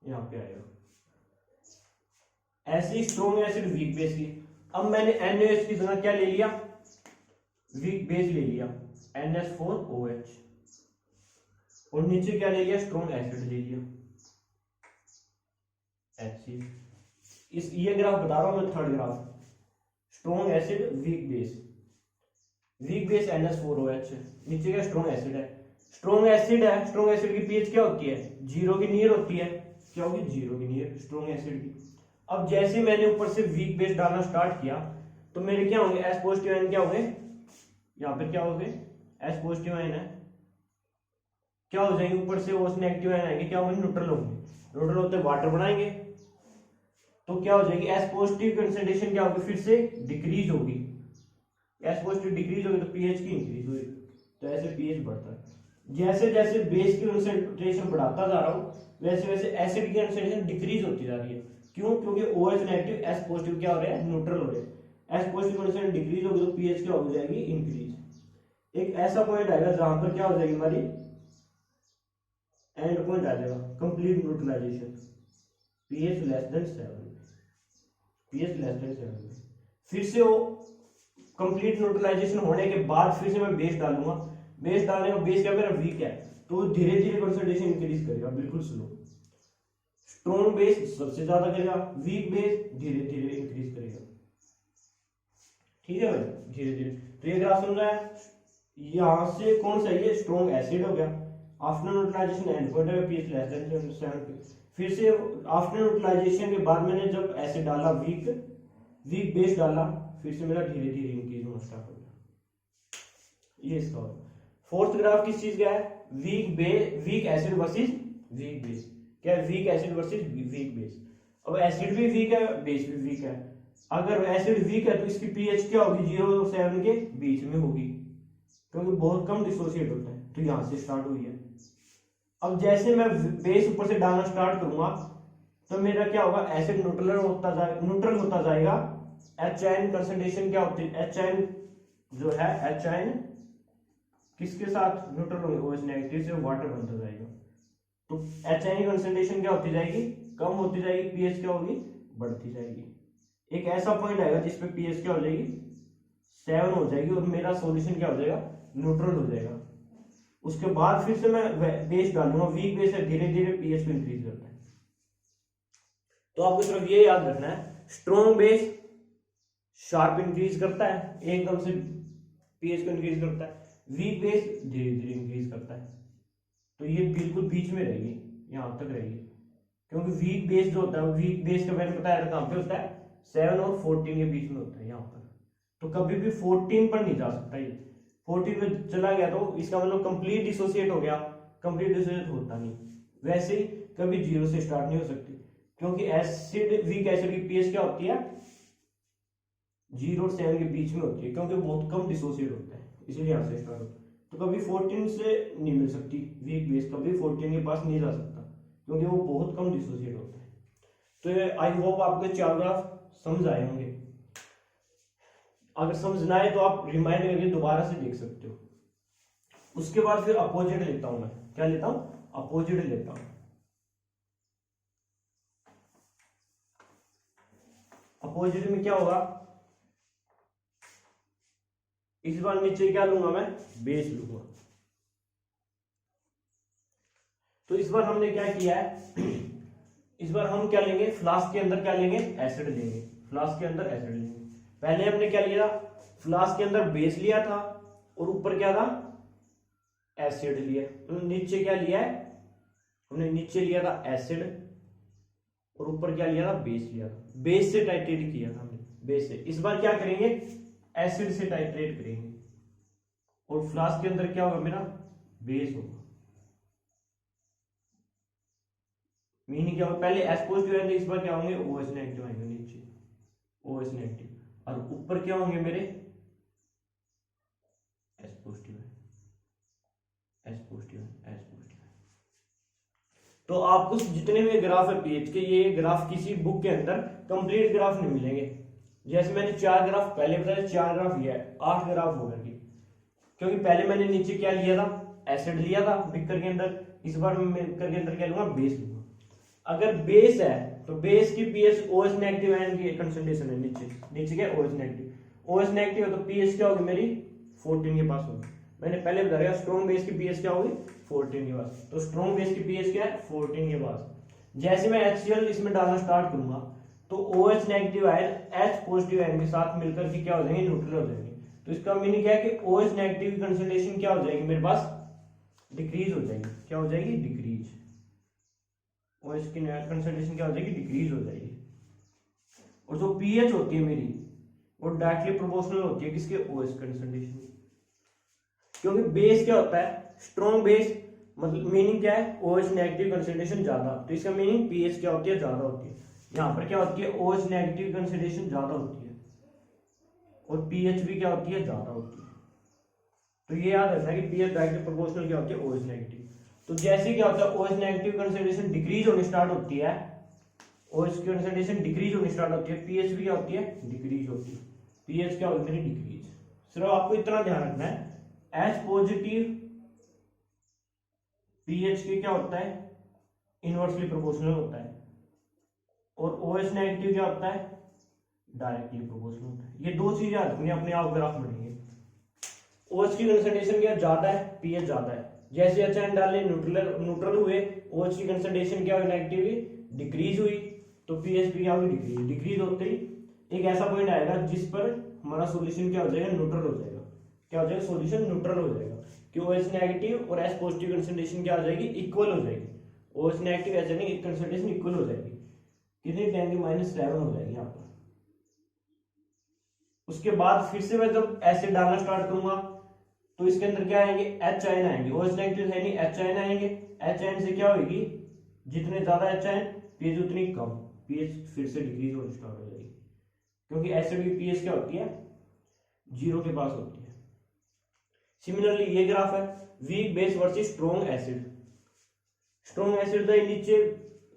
यहां पे आएगा। ऐसी स्ट्रॉन्ग एसिड वीक बेस की। अब मैंने NaOH की जगह क्या ले लिया, वीक बेस ले लिया NH4OH, और नीचे क्या ले लिया, स्ट्रॉन्ग एसिड ले लिया HCl। ये ग्राफ बता रहा हूं मैं, third graph, strong acid weak base. Weak base NH4OH, नीचे क्या स्ट्रॉन्ग एसिड है। स्ट्रॉन्ग एसिड है, स्ट्रॉन्ग एसिड की पीएच क्या होती है, 0 की नियर होती है। क्या होगी, 0 की नियर स्ट्रॉन्ग एसिड की। अब जैसे मैंने ऊपर से वीक बेस डालना स्टार्ट किया तो मेरे क्या होंगे, एस पॉजिटिव आयन क्या होंगे, यहाँ पे क्या होंगे, एस पॉजिटिव आयन है, क्या हो जाएंगे, ऊपर से ओएच नेगेटिव आयन आएंगे, क्या होंगे, न्यूट्रल होंगे। न्यूट्रल होते वाटर बनाएंगे तो क्या हो जाएगी, एस पॉजिटिव कंसंट्रेशन क्या होगी, फिर से डिक्रीज होगी। एस पॉजिटिव डिक्रीज होगी तो पीएच की इंक्रीज होगी, तो ऐसे पीएच बढ़ता है। जैसे जैसे बेस की कंसंट्रेशन बढ़ाता जा रहा हूँ वैसे वैसे एसिड की कंसंट्रेशन डिक्रीज होती जा रही है। क्यों, क्योंकि OH नेगेटिव एस पॉजिटिव क्या हो रहे हैं, न्यूट्रल हो रहे हैं। एस पॉजिटिव कंसंट्रेशन डिक्रीज होगी तो पीएच क्या हो जाएगी, इंक्रीज। एक ऐसा पॉइंट आएगा जहां पर क्या हो जाएगी हमारी एंड पॉइंट आ जाएगा, complete neutralization, pH less than 7, pH less than 7। फिर से वो कंप्लीट न्यूट्रलाइजेशन होने के बाद फिर से मैं बेस डालूंगा। बेस डालने का बेस क्या मेरा वीक है तो धीरे धीरे कंसंट्रेशन इंक्रीज करेगा, बिल्कुल स्लो। स्ट्रॉन्ग बेस सबसे ज्यादा करेगा, वीक बेस धीरे धीरे इंक्रीज करेगा। ठीक है भाई, धीरे धीरे। तो ये ग्राफ समझ रहा है, यहां से कौन सा ये स्ट्रॉन्ग एसिड हो गया, आफ्टर न्यूट्रलाइजेशन एंड पॉइंट है पीएच लेस देन 7। फिर से आफ्टर न्यूट्रलाइजेशन के बाद मैंने जब एसिड डाला वीक बेस डाला, फिर से मेरा धीरे धीरे इंक्रीज होना स्टार्ट हो गया। ये इसका होगा। फोर्थ ग्राफ किस चीज का है, weak acid versus weak base. क्या है, weak acid versus weak base. अब एसिड भी वीक है, बेस भी वीक है। अगर एसिड वीक है तो इसकी पीएच क्या होगी, 0 और 7 के बीच में होगी, क्योंकि बहुत कम डिसोसिएट होता है। तो यहां से स्टार्ट हुई है। अब जैसे मैं बेस ऊपर से डालना स्टार्ट करूंगा तो मेरा क्या होगा, एसिड न्यूट्रल होता जाएगा। एच आयन कंसंट्रेशन क्या होती है, एच आयन जो है, एच आयन किसके साथ न्यूट्रल होंगे, OH नेगेटिव से वाटर बनता जाएगा। तो एच आयन कंसंट्रेशन क्या होती जाएगी, कम होती जाएगी, पीएच क्या होगी, बढ़ती जाएगी। एक ऐसा पॉइंट आएगा जिसपे पीएच क्या हो जाएगी, 7 हो जाएगी और मेरा सॉल्यूशन क्या हो जाएगा, न्यूट्रल हो जाएगा। उसके बाद फिर से मैं बेस डालूंगा, वीक बेस है, धीरे धीरे पीएच को इंक्रीज करता है। तो आपको सिर्फ ये याद रखना है, स्ट्रॉन्ग बेस शार्प इंक्रीज करता है, एकदम से पीएच को इंक्रीज करता है। वीक बेस धीरे धीरे इंक्रीज करता है। तो ये बिल्कुल बीच में रहेगी, यहां तक रहेगी, क्योंकि वीक बेस जो होता है, वीक बेस का मैंने बताया कहां पे होता है, 7 और 14 के बीच में होता है, यहाँ पर। तो कभी भी 14 पर नहीं जा सकता ये, 14 में चला गया तो इसका मतलब कंप्लीट डिसोसिएट हो गया। कंप्लीट डिसोसिएट होता नहीं। वैसे ही कभी 0 से स्टार्ट नहीं हो सकती, क्योंकि एसिड वीक एसिड की पीएच क्या होती है, 0 और 7 के बीच में होती है, क्योंकि बहुत कम डिसोसिएट होता है, इसलिए यहां से स्टार्ट होता है। तो कभी 14 से नहीं मिल सकती वीक बेस, कभी 14 के पास नहीं जा सकता, क्योंकि वो बहुत कम डिसोसिएट होता है। तो आई होप आपको 4 ग्राफ समझ आए होंगे। अगर समझ ना आए तो आप रिमाइंड करके दोबारा से देख सकते हो। उसके बाद फिर अपोजिट लेता हूं मैं, क्या लेता हूं, अपोजिट लेता हूं। अपोजिट में क्या होगा, इस बार नीचे क्या लूंगा मैं, बेस लूंगा। तो इस बार हमने क्या किया है, इस बार हम क्या लेंगे, फ्लास्क के अंदर क्या लेंगे, एसिड लेंगे। फ्लास्क के अंदर एसिड लेंगे। पहले हमने क्या लिया, फ्लास्क के अंदर बेस लिया था और ऊपर क्या था, एसिड लिया। तो नीचे क्या लिया है, हमने नीचे लिया था एसिड और ऊपर क्या लिया था, बेस लिया था। बेस से टाइट्रेट किया था हमने, बेस से। इस बार क्या करेंगे, एसिड से टाइट्रेट करेंगे और फ्लास्क के अंदर क्या होगा मेरा, बेस होगा। मीनिंग क्या होगा, पहले एस पॉजिटिव आएंगे, इस बार क्या होंगे, OH नेगेटिव आएंगे नीचे, OH नेगेटिव, और ऊपर क्या होंगे मेरे, एस पॉजिटिव है, एस पॉजिटिव है, एस पॉजिटिव है। तो आपको जितने भी ग्राफ है पीएच के, ये ग्राफ किसी बुक के अंदर कंप्लीट ग्राफ नहीं मिलेंगे। जैसे मैंने 4 ग्राफ पहले बताया, 4 ग्राफ ये है, 8 ग्राफ हो गए, क्योंकि पहले मैंने नीचे क्या लिया था, एसिड लिया था बिकर के अंदर। इस बार मैं बिकर के अंदर क्या लूंगा, बेस लूंगा। अगर बेस है तो बेस की पीएच OH नेगेटिव आयन की कंसंट्रेशन है, नीचे क्या, OH नेगेटिव। OH नेगेटिव है तो पीएच क्या होगी मेरी, 14 के पास होगी। मैंने पहले बताया स्ट्रॉन्ग बेस की पीएच क्या होगी, 14 के पास। तो स्ट्रॉन्ग बेस की पीएच क्या है, 14 के पास। जैसे मैं HCl इसमें डालना स्टार्ट करूंगा तो OH negative ion H positive ion के साथ मिलकर के क्या हो जाएंगे, न्यूट्रल हो जाएंगे। तो इसका मीनिंग क्या है कि OH नेगेटिव की कंसंट्रेशन क्या हो जाएगी मेरे पास, डिक्रीज हो जाएगी। क्या हो जाएगी, डिक्रीज। OH की कंसंट्रेशन क्या हो जाएगी, डिक्रीज हो जाएगी। और जो पीएच होती है मेरी वो डायरेक्टली प्रोपोर्शनल होती है किसके, OH कंसंट्रेशन। क्योंकि बेस क्या होता है, स्ट्रॉन्ग बेस, मतलब मीनिंग क्या है, OH नेगेटिव कंसंट्रेशन ज्यादा, तो इसका मीनिंग पीएच क्या होती है, ज्यादा होती है। यहाँ पर क्या होती है, OH नेगेटिव कंसंट्रेशन ज्यादा होती है और पीएच भी क्या होती है, ज्यादा होती है। तो ये याद रखना कि पीएच डायरेक्टली प्रोपोर्शनल क्या होती है, OH नेगेटिव। तो जैसे क्या होता है, OH नेगेटिव कंसंट्रेशन डिक्रीज होनी स्टार्ट होती है, OH की कंसंट्रेशन डिक्रीज होनी स्टार्ट होती है, पीएच भी क्या होती है, डिक्रीज होती है। पीएच क्या होती है, डिक्रीज। सिर्फ आपको इतना ध्यान रखना है, H पॉजिटिव पीएच के क्या होता है, इनवर्सली प्रोपोर्शनल होता है, और OH नेगेटिव क्या होता है, डायरेक्टली प्रोपोर्शनल होता है। ये दो चीजें आती हैं, अपने आप ग्राफ बनेंगे। OH की कंसंट्रेशन क्या ज्यादा है, पीएच ज्यादा है। जैसे HN डाले न्यूट्रल हुए, OH की कंसंट्रेशन क्या हुई, नेगेटिव हुई, डिक्रीज हुई, तो पीएच भी क्या हुई, डिक्रीज। डिक्रीज होते ही एक ऐसा पॉइंट आएगा जिस पर हमारा सॉल्यूशन क्या हो जाएगा, न्यूट्रल हो जाएगा। क्या हो जाएगा, सॉल्यूशन न्यूट्रल हो जाएगा कि OH नेगेटिव और H पॉजिटिव कंसंट्रेशन क्या हो जाएगी, इक्वल हो जाएगी। OH नेगेटिव HN की कंसंट्रेशन इक्वल हो जाएगी, कितनी 10 की -7 हो जाएगी यहाँ पर। उसके बाद फिर से मैं जब एसिड डालना स्टार्ट करूंगा तो इसके अंदर क्या आएंगे, H आयन आएंगे। OH नेगेटिव है नहीं, H आयन आएंगे। H आयन से क्या होगी, जितने ज्यादा H आयन, पीएच उतनी कम, पीएच फिर से डिक्रीज होनी स्टार्ट हो जाएगी, क्योंकि एसिड की पीएच क्या होती है, 0 के पास होती है। सिमिलरली ये ग्राफ है, weak base versus strong acid. Strong acid तो नीचे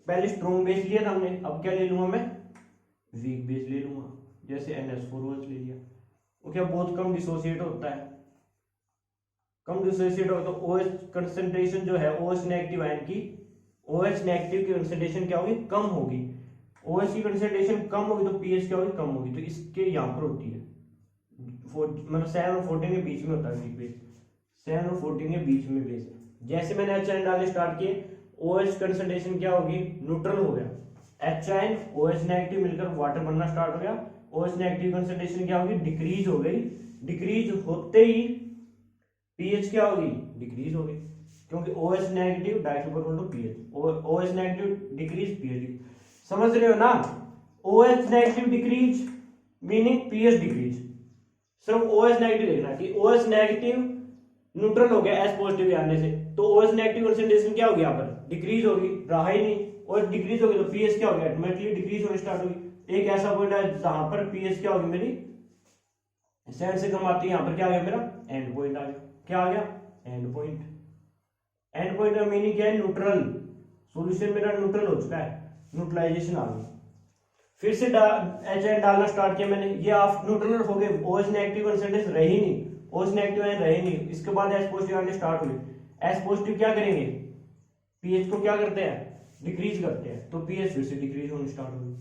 पहले स्ट्रॉन्ग बेस लिया था हमने, अब क्या ले लूंगा मैं, वीक बेस ले लूंगा। जैसे NH4OH ले लिया, वो क्या बहुत कम डिसोसिएट होता है, कम डिसोसिएट होगा तो OH कंसंट्रेशन जो है OH नेगेटिव आयन की, OH नेगेटिव की कंसंट्रेशन क्या होगी, कम होगी। OH की कंसंट्रेशन कम होगी तो पीएच क्या होगी, कम होगी। तो इसके यहाँ पर होती है, मतलब 7 और 14 के बीच में होता है वीक बेस, 7 और 14 के बीच में बेस है। जैसे मैंने H आयन डालने स्टार्ट किए, OH कंसंट्रेशन क्या होगी, न्यूट्रल हो गया। H आयन OH नेगेटिव मिलकर वाटर बनना स्टार्ट हो गया, OH नेगेटिव कंसंट्रेशन क्या होगी, डिक्रीज हो गई। डिक्रीज होते ही पीएच क्या होगी, डिक्रीज होगी, क्योंकि OH negative directly proportional to pH. OH negative decrease, pH समझ रहे हो ना। OH negative decrease meaning pH decrease. सिर्फ OH नेगेटिव देखना कि OH नेगेटिव न्यूट्रल हो गया H पॉजिटिव के आने से, तो OH नेगेटिव कंसंट्रेशन क्या होगी, यहाँ पर डिक्रीज होगी, रहा ही नहीं। OH डिक्रीज होगी तो पीएच क्या होगी, ऑटोमेटिकली डिक्रीज होनी स्टार्ट होगी। एक ऐसा पॉइंट है जहां पर पीएच क्या होगी मेरी 7 से कम आती है, यहाँ पर क्या आ गया मेरा, एंड पॉइंट आ गया। क्या आ गया, एंड पॉइंट। एंड पॉइंट का मीनिंग क्या है, न्यूट्रल। सॉल्यूशन मेरा न्यूट्रल हो चुका है, न्यूट्रलाइजेशन आ गई। फिर से HN डालना स्टार्ट किया मैंने, ये आप न्यूट्रल हो गए, OH नेगेटिव कंसंट्रेशन रही नहीं, OH नेगेटिव आयन रहे नहीं। इसके बाद H पॉजिटिव आने स्टार्ट हुए, H पॉजिटिव क्या करेंगे, पीएच को क्या करते हैं, डिक्रीज करते हैं, तो पीएच फिर से डिक्रीज होनी स्टार्ट होगी।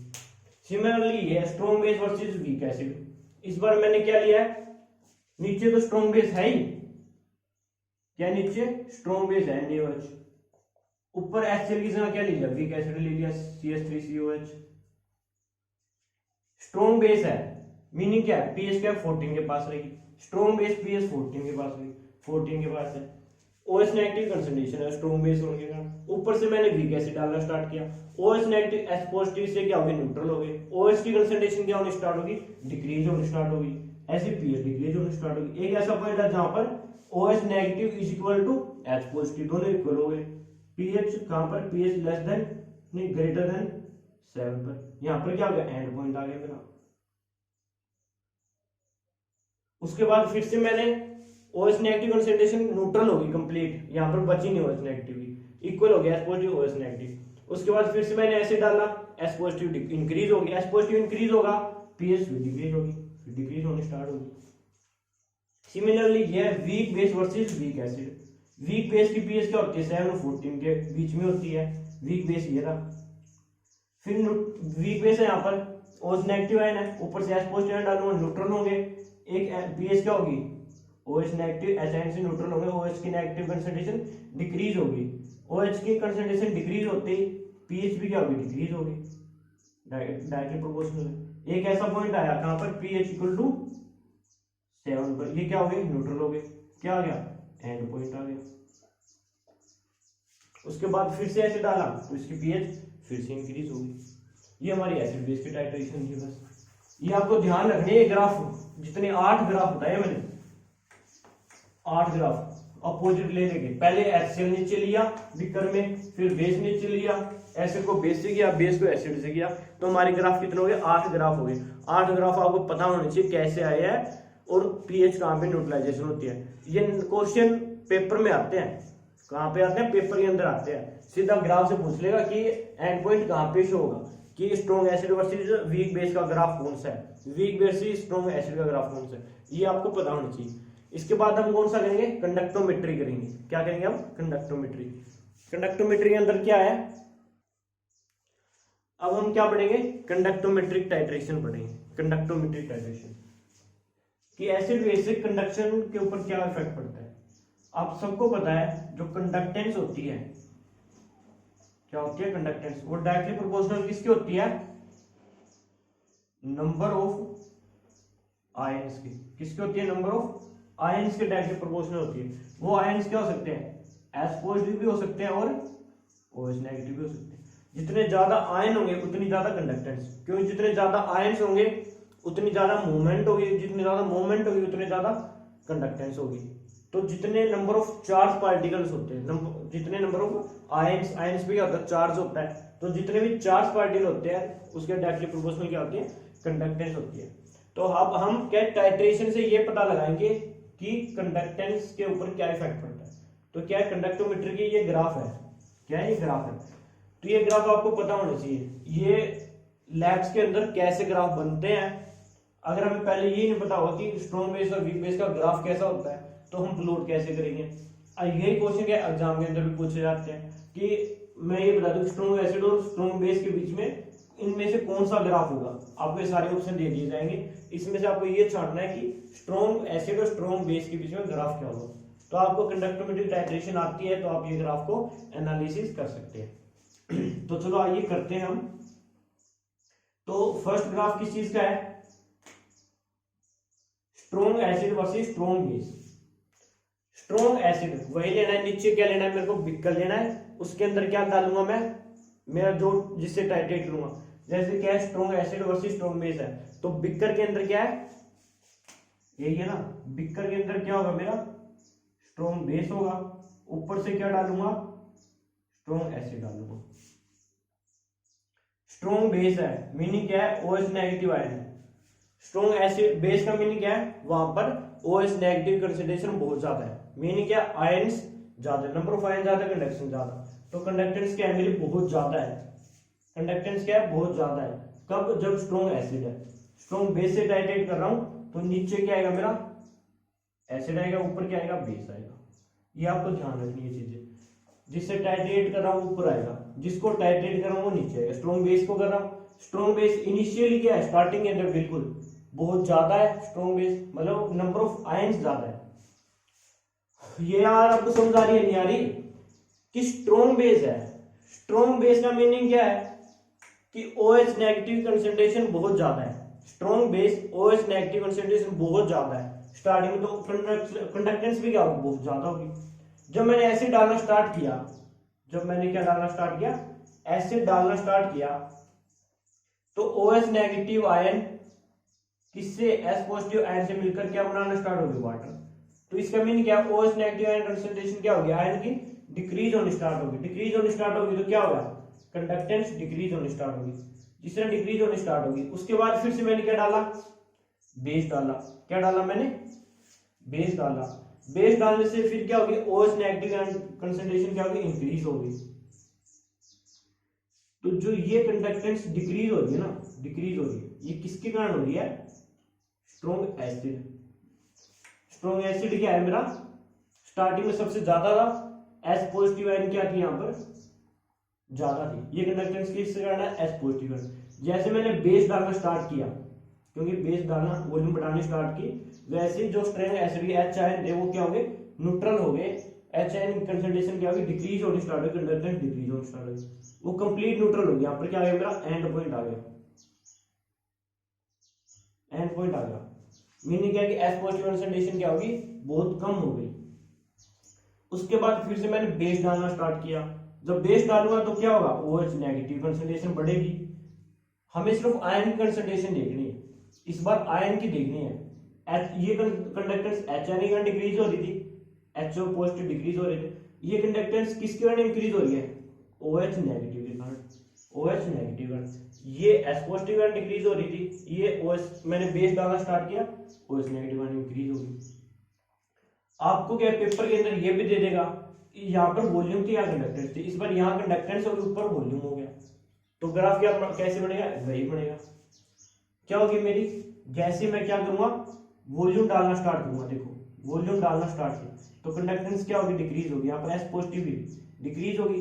सिमिलरली ये strong base versus weak acid. इस बार मैंने क्या लिया है, नीचे तो स्ट्रॉन्ग बेस है ही, क्या नीचे स्ट्रॉन्ग बेस है NaOH, ऊपर HCl की जगह क्या ले लिया, वीक एसिड ले लिया CH3COH। स्ट्रॉन्ग बेस है मीनिंग क्या है, पीएच क्या 14 के पास रहेगी, स्ट्रॉन्ग बेस पीएच 14 के पास रहेगी, 14 के पास है। OH नेगेटिव कंसंट्रेशन है स्ट्रॉन्ग बेस होने के कारण, ऊपर से मैंने वीक एसिड डालना स्टार्ट किया, OH नेगेटिव H पॉजिटिव से क्या होगी, न्यूट्रल हो गए। OH की कंसंट्रेशन क्या होनी स्टार्ट होगी, डिक्रीज होनी स्टार्ट होगी, ऐसे पीएच डिक्रीज होनी स्टार्ट होगी। एक ऐसा पॉइंट है जहां पर OH negative is equal to H positive, दोनों इक्वल हो गए। पीएच कहां पर, पीएच लेस देन नहीं ग्रेटर देन 7 पर, यहां पर क्या हो गया, एंड पॉइंट आ गया मेरा। उसके बाद फिर से मैंने OH नेगेटिव कंसंट्रेशन न्यूट्रल होगी कंप्लीट, यहां पर बची नहीं OH नेगेटिव की, इक्वल हो गया H पॉजिटिव OH नेगेटिव। उसके बाद फिर से मैंने एसिड डाला, H पॉजिटिव इंक्रीज होगी, H पॉजिटिव इंक्रीज होगा, पीएच डिक्रीज होगी, डिक्रीज होनी स्टार्ट होगी। सिमिलरली ये weak base versus weak acid. Weak base की पीएच क्या होती है, 7 और 14 के बीच में होती है, वीक बेस ये रहा। फिर वीक बेस है यहाँ पर OH नेगेटिव आयन है, ऊपर से H पॉजिटिव आयन डालूंगा, न्यूट्रल होंगे। एक पीएच क्या होगी, OH नेगेटिव H आयन से न्यूट्रल होंगे, OH की नेगेटिव कंसंट्रेशन डिक्रीज होगी, OH की कंसंट्रेशन डिक्रीज होते ही पीएच भी क्या होगी, डिक्रीज होगी, डायरेक्टली प्रोपोर्शनल। एक ऐसा पॉइंट आया कहां पर, पीएच इक्वल टू 7 पर, ये क्या हो गए, न्यूट्रल हो गए, क्या आ गया, एंड पॉइंट आ गया। उसके बाद फिर से एसिड डाला तो इसकी पीएच फिर से इंक्रीज होगी। ये हमारी एसिड बेस की टाइट्रेशन थी। बस ये आपको ध्यान रखने, ये ग्राफ जितने 8 ग्राफ बताए मैंने, 8 ग्राफ अपोजिट ले लेके, पहले HCl नीचे लिया बीकर में, फिर बेस नीचे लिया, एसिड को बेस से किया, बेस को एसिड से किया, तो हमारे ग्राफ कितने हो गए, 8 ग्राफ हो गए। 8 ग्राफ आपको पता होने चाहिए कैसे आए हैं और पीएच कहाँ पे न्यूट्रलाइजेशन होती है। ये क्वेश्चन पेपर में आते हैं, कहाँ पे आते हैं, पेपर के अंदर आते हैं। सीधा ग्राफ से पूछ लेगा कि एंड पॉइंट कहाँ पे शो होगा, कि strong acid versus weak base का ग्राफ कौन सा है, वीक बेस से स्ट्रॉन्ग एसिड का ग्राफ कौन सा है, ये आपको पता होना चाहिए। इसके बाद हम कौन सा करेंगे, कंडक्टोमेट्री करेंगे। क्या करेंगे हम, कंडक्टोमेट्री। कंडक्टोमेट्री के अंदर क्या है, अब हम क्या पढ़ेंगे, कंडक्टोमेट्रिक टाइट्रेशन पढ़ेंगे। कंडक्टोमेट्रिक टाइट्रेशन कि एसिड बेस से कंडक्शन के ऊपर क्या इफेक्ट पड़ता है। आप सबको पता है जो कंडक्टेंस होती है, क्या होती है कंडक्टेंस, वो डायरेक्टली प्रोपोर्शनल किसकी होती है, नंबर ऑफ आयंस की। किसकी होती है, नंबर ऑफ आयंस के डायरेक्टली प्रोपोर्शनल होती है। वो आयंस क्या हो सकते हैं, एस पॉजिटिव भी हो सकते हैं और OH नेगेटिव भी हो सकते हैं। जितने ज्यादा आयन होंगे उतनी ज्यादा कंडक्टेंस, क्योंकि जितने ज्यादा आयंस होंगे उतनी ज्यादा मूवमेंट होगी, जितनी ज्यादा मूवमेंट होगी उतनी ज्यादा कंडक्टेंस होगी। तो जितने नंबर ऑफ चार्ज पार्टिकल्स होते हैं, जितने नंबर ऑफ आयंस, आयंस भी क्या होता है, चार्ज होता है, तो जितने भी चार्ज पार्टिकल होते हैं उसके डायरेक्टली प्रोपोर्शनल क्या होती है, कंडक्टेंस होती है। तो अब हम क्या टाइट्रेशन से ये पता लगाएंगे कि कंडक्टेंस के ऊपर क्या इफेक्ट पड़ता है। तो क्या है, कंडक्टोमीटर की ये ग्राफ है, क्या है, ये ग्राफ है। तो ये ग्राफ आपको पता होना चाहिए, ये लैब्स के अंदर कैसे ग्राफ बनते हैं। अगर हमें पहले ये नहीं पता होगा कि स्ट्रॉन्ग बेस और वीक बेस का ग्राफ कैसा होता है, तो हम प्लॉट कैसे करेंगे। यही क्वेश्चन क्या एग्जाम के अंदर भी पूछे जाते हैं कि मैं ये बता दूं स्ट्रॉन्ग एसिड और स्ट्रॉन्ग बेस के बीच में इनमें से कौन सा ग्राफ होगा। आपको ये सारे ऑप्शन दे दिए जाएंगे, इसमें से आपको ये छांटना है कि स्ट्रॉन्ग एसिड और स्ट्रॉन्ग बेस के बीच में ग्राफ क्या होगा। तो आपको कंडक्टोमेट्रिक टाइट्रेशन आती है तो आप ये ग्राफ को एनालिसिस कर सकते हैं। तो चलो आइए करते हैं हम। तो फर्स्ट ग्राफ किस चीज का है, strong acid versus strong base. Strong acid वही लेना है, नीचे क्या लेना है, मेरे को बिक्कर लेना है, उसके अंदर क्या डालूंगा मैं, मेरा जो जिससे टाइट्रेट करूंगा। जैसे क्या है, strong acid versus strong base है, तो बिक्कर के अंदर क्या है, यही है ना, बिक्कर के अंदर क्या होगा मेरा, स्ट्रॉन्ग बेस होगा, ऊपर से क्या डालूंगा, स्ट्रॉन्ग एसिड डालूंगा। स्ट्रॉन्ग बेस है, मीनिंग क्या है, OH नेगेटिव आयन है। स्ट्रॉन्ग एसिड बेस का मीनिंग क्या है, वहां पर OH नेगेटिव कंसंट्रेशन बहुत ज्यादा है, मीनिंग क्या, आयंस ज्यादा, नंबर ऑफ आयन ज्यादा, कंडक्शन ज्यादा। तो कंडक्टेंस क्या है मेरी, बहुत ज्यादा है। कंडक्टेंस क्या है, बहुत ज्यादा है। कब, जब स्ट्रॉन्ग एसिड है। स्ट्रॉन्ग बेस से टाइट्रेट कर रहा हूं तो नीचे क्या आएगा मेरा, एसिड आएगा, ऊपर क्या आएगा, बेस आएगा। ये आपको ध्यान रखनी है चीजें। जिससे टाइट्रेट कर रहा हूं ऊपर आएगा, जिसको टाइट्रेट कर रहा हूं वो नीचे आएगा। स्ट्रॉन्ग बेस को कर रहा हूं, स्ट्रॉन्ग बेस इनिशियली क्या है, स्टार्टिंग के अंदर बिल्कुल बहुत ज्यादा है स्ट्रॉन्ग बेस, मतलब नंबर ऑफ आयंस ज्यादा है। ये यार आपको समझ आ रही है, नहीं आ रही, कि स्ट्रॉन्ग बेस है। स्ट्रॉन्ग बेस का मीनिंग क्या है कि OH नेगेटिव कंसंट्रेशन बहुत ज्यादा है। Strong base OH negative concentration बहुत ज्यादा है स्टार्टिंग में, तो कंडक्टेंस भी क्या होगी, बहुत ज्यादा होगी। जब मैंने एसिड डालना स्टार्ट किया, जब मैंने क्या डालना स्टार्ट किया, एसिड डालना स्टार्ट किया, तो OH नेगेटिव आयन किससे, H पॉजिटिव आयन से मिलकर क्या बनाना स्टार्ट होगी, वाटर। तो इसका मीनिंग क्या है, OH नेगेटिव आयन कंसंट्रेशन क्या होगी, आयन की डिक्रीज होनी स्टार्ट होगी। डिक्रीज होनी स्टार्ट होगी तो क्या होगा, कंडक्टेंस डिक्रीज होनी स्टार्ट होगी। जिस तरह डिक्रीज होनी स्टार्ट होगी, उसके बाद फिर से मैंने क्या डाला, बेस डाला। क्या डाला मैंने, बेस डाला। बेस डालने से फिर क्या होगी, OH नेगेटिव कंसंट्रेशन क्या होगी, इंक्रीज होगी। तो जो ये कंडक्टेंस डिक्रीज हो रही है ना, डिक्रीज हो रही है, ये किसके कारण हो रही है, स्ट्रॉन्ग एसिड। स्ट्रॉन्ग एसिड क्या है मेरा, स्टार्टिंग में सबसे ज्यादा था, H पॉजिटिव आयन क्या थी, यहां पर ज्यादा थी। ये कंडक्टेंस किससे कारण है, H पॉजिटिव। जैसे मैंने बेस डालना स्टार्ट किया, क्योंकि बेस डालना वॉल्यूम बढ़ानी स्टार्ट की, वैसे जो स्ट्रॉन्ग एसिड के H आयन थे वो क्या हो गए, न्यूट्रल हो गए। H आयन की कंसंट्रेशन क्या होगी, डिक्रीज होनी स्टार्ट होगी, कंडक्टेंस डिक्रीज होनी स्टार्ट होगी, वो कंप्लीट न्यूट्रल हो गया। यहाँ पर क्या आ गया मेरा, एंड पॉइंट आ गया, एंड पॉइंट आ गया। मीनिंग क्या है कि एस पॉजिटिव कंसंट्रेशन क्या होगी, बहुत कम हो गई। उसके बाद फिर से मैंने बेस डालना स्टार्ट किया। जब बेस डालूंगा तो क्या होगा, OH नेगेटिव कंसंट्रेशन बढ़ेगी। हमें सिर्फ आयन की कंसंट्रेशन देखनी है, इस बार आयन की देखनी है। ये कंडक्टेंस HN डिक्रीज हो रही थी, HO पॉजिटिव डिक्रीज हो रहे थे। ये कंडक्टेंस किसके कारण इंक्रीज हो रही है, OH नेगेटिव के कारण, OH नेगेटिव कारण। ये S पॉजिटिव कारण डिक्रीज हो रही थी, ये OH मैंने बेस डालना स्टार्ट किया, OH नेगेटिव कारण इंक्रीज हो गई। आपको क्या पेपर के अंदर ये भी दे देगा, यहाँ पर वॉल्यूम थी, यहाँ कंडक्टेंस थी, इस बार यहाँ कंडक्टेंस और ऊपर वॉल्यूम हो गया, तो ग्राफ क्या कैसे बनेगा, वही बनेगा। क्या होगी मेरी, जैसे मैं क्या करूंगा, वॉल्यूम डालना स्टार्ट करूंगा, देखो वॉल्यूम डालना स्टार्ट किया तो कंडक्टेंस क्या होगी, डिक्रीज होगी। यहाँ पर S पॉजिटिव भी डिक्रीज होगी।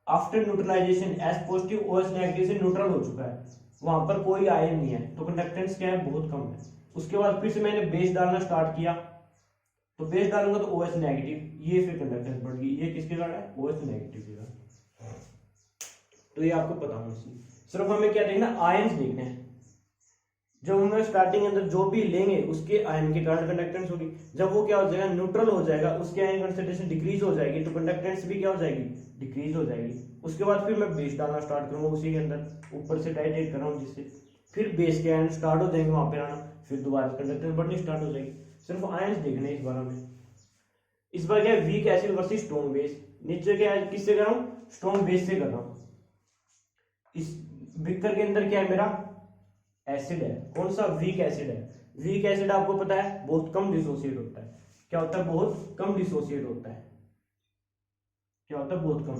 After neutralization S positive OH negative से न्यूट्रल हो चुका है, वहां पर कोई आयन नहीं है, तो कंडक्टेंस क्या है, बहुत कम है। उसके बाद फिर से मैंने बेस डालना स्टार्ट किया, तो बेस डालूंगा तो OH नेगेटिव, ये फिर कंडक्टेंस बढ़ गई। ये किसके कारण है, OH नेगेटिव के कारण। तो ये आपको पता होना चाहिए। सिर्फ हमें क्या देखना, आयन्स देखने हैं। जब हमें स्टार्टिंग अंदर जो भी लेंगे उसके आयन के कारण कंडक्टेंस होगी। जब वो क्या हो जाएगा, न्यूट्रल हो जाएगा, उसके आयन कंसंट्रेशन डिक्रीज हो जाएगी, तो कंडक्टेंस भी क्या हो जाएगी, डिक्रीज हो जाएगी। उसके बाद फिर मैं बेस डालना स्टार्ट करूंगा उसी के अंदर, ऊपर से टाइट्रेट कर रहा हूँ जिससे फिर बेस के आयन स्टार्ट हो जाएंगे वहां पे आना, फिर दोबारा कंडक्टेंस बढ़नी स्टार्ट हो जाएगी। सिर्फ आयन्स देखने इस बार हमें। इस बार क्या है, weak acid versus strong base. नीचे क्या है, किससे कर रहा हूँ, स्ट्रॉन्ग बेस से कर रहा हूँ। इस बिकर के अंदर क्या है मेरा, एसिड है। कौन सा, वीक एसिड है। वीक एसिड आपको पता है बहुत कम डिसोसिएट होता है। क्या होता है, बहुत कम डिसोसिएट होता है। क्या होता है, बहुत कम।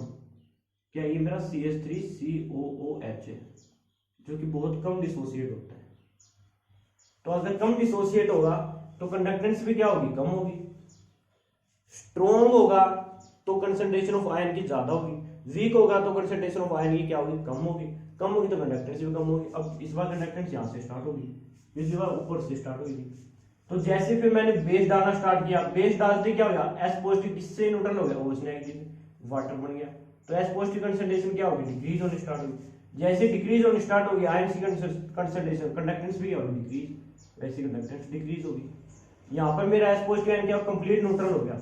क्या ये मेरा CH3COOH है, जो कि बहुत कम डिसोसिएट होता है। तो अगर कम डिसोसिएट होगा तो कंडक्टेंस भी क्या होगी, कम होगी। स्ट्रॉन्ग होगा तो कंसंट्रेशन ऑफ आयन की ज्यादा होगी, वीक होगा तो कंसंट्रेशन ऑफ आयन की क्या होगी, कम होगी। कम होगी तो कंडक्टेंस भी कम होगी। अब इस बार कंडक्टेंस यहाँ से स्टार्ट होगी, पिछली बार ऊपर से स्टार्ट हुई थी। तो जैसे फिर मैंने बेस डालना स्टार्ट किया, बेस डालते क्या हो गया, S पॉजिटिव किससे न्यूट्रल हो गया, OH नेगेटिव, वाटर बन गया। तो S पॉजिटिव कंसंट्रेशन क्या होगी, डिक्रीज होने स्टार्ट होगी। जैसे डिक्रीज होने स्टार्ट होगी आयन की कंसंट्रेशन, कंडक्टेंस भी होगी डिक्रीज, वैसे कंडक्टेंस डिक्रीज होगी। यहाँ पर मेरा S पॉजिटिव आयन क्या कंप्लीट न्यूट्रल हो गया,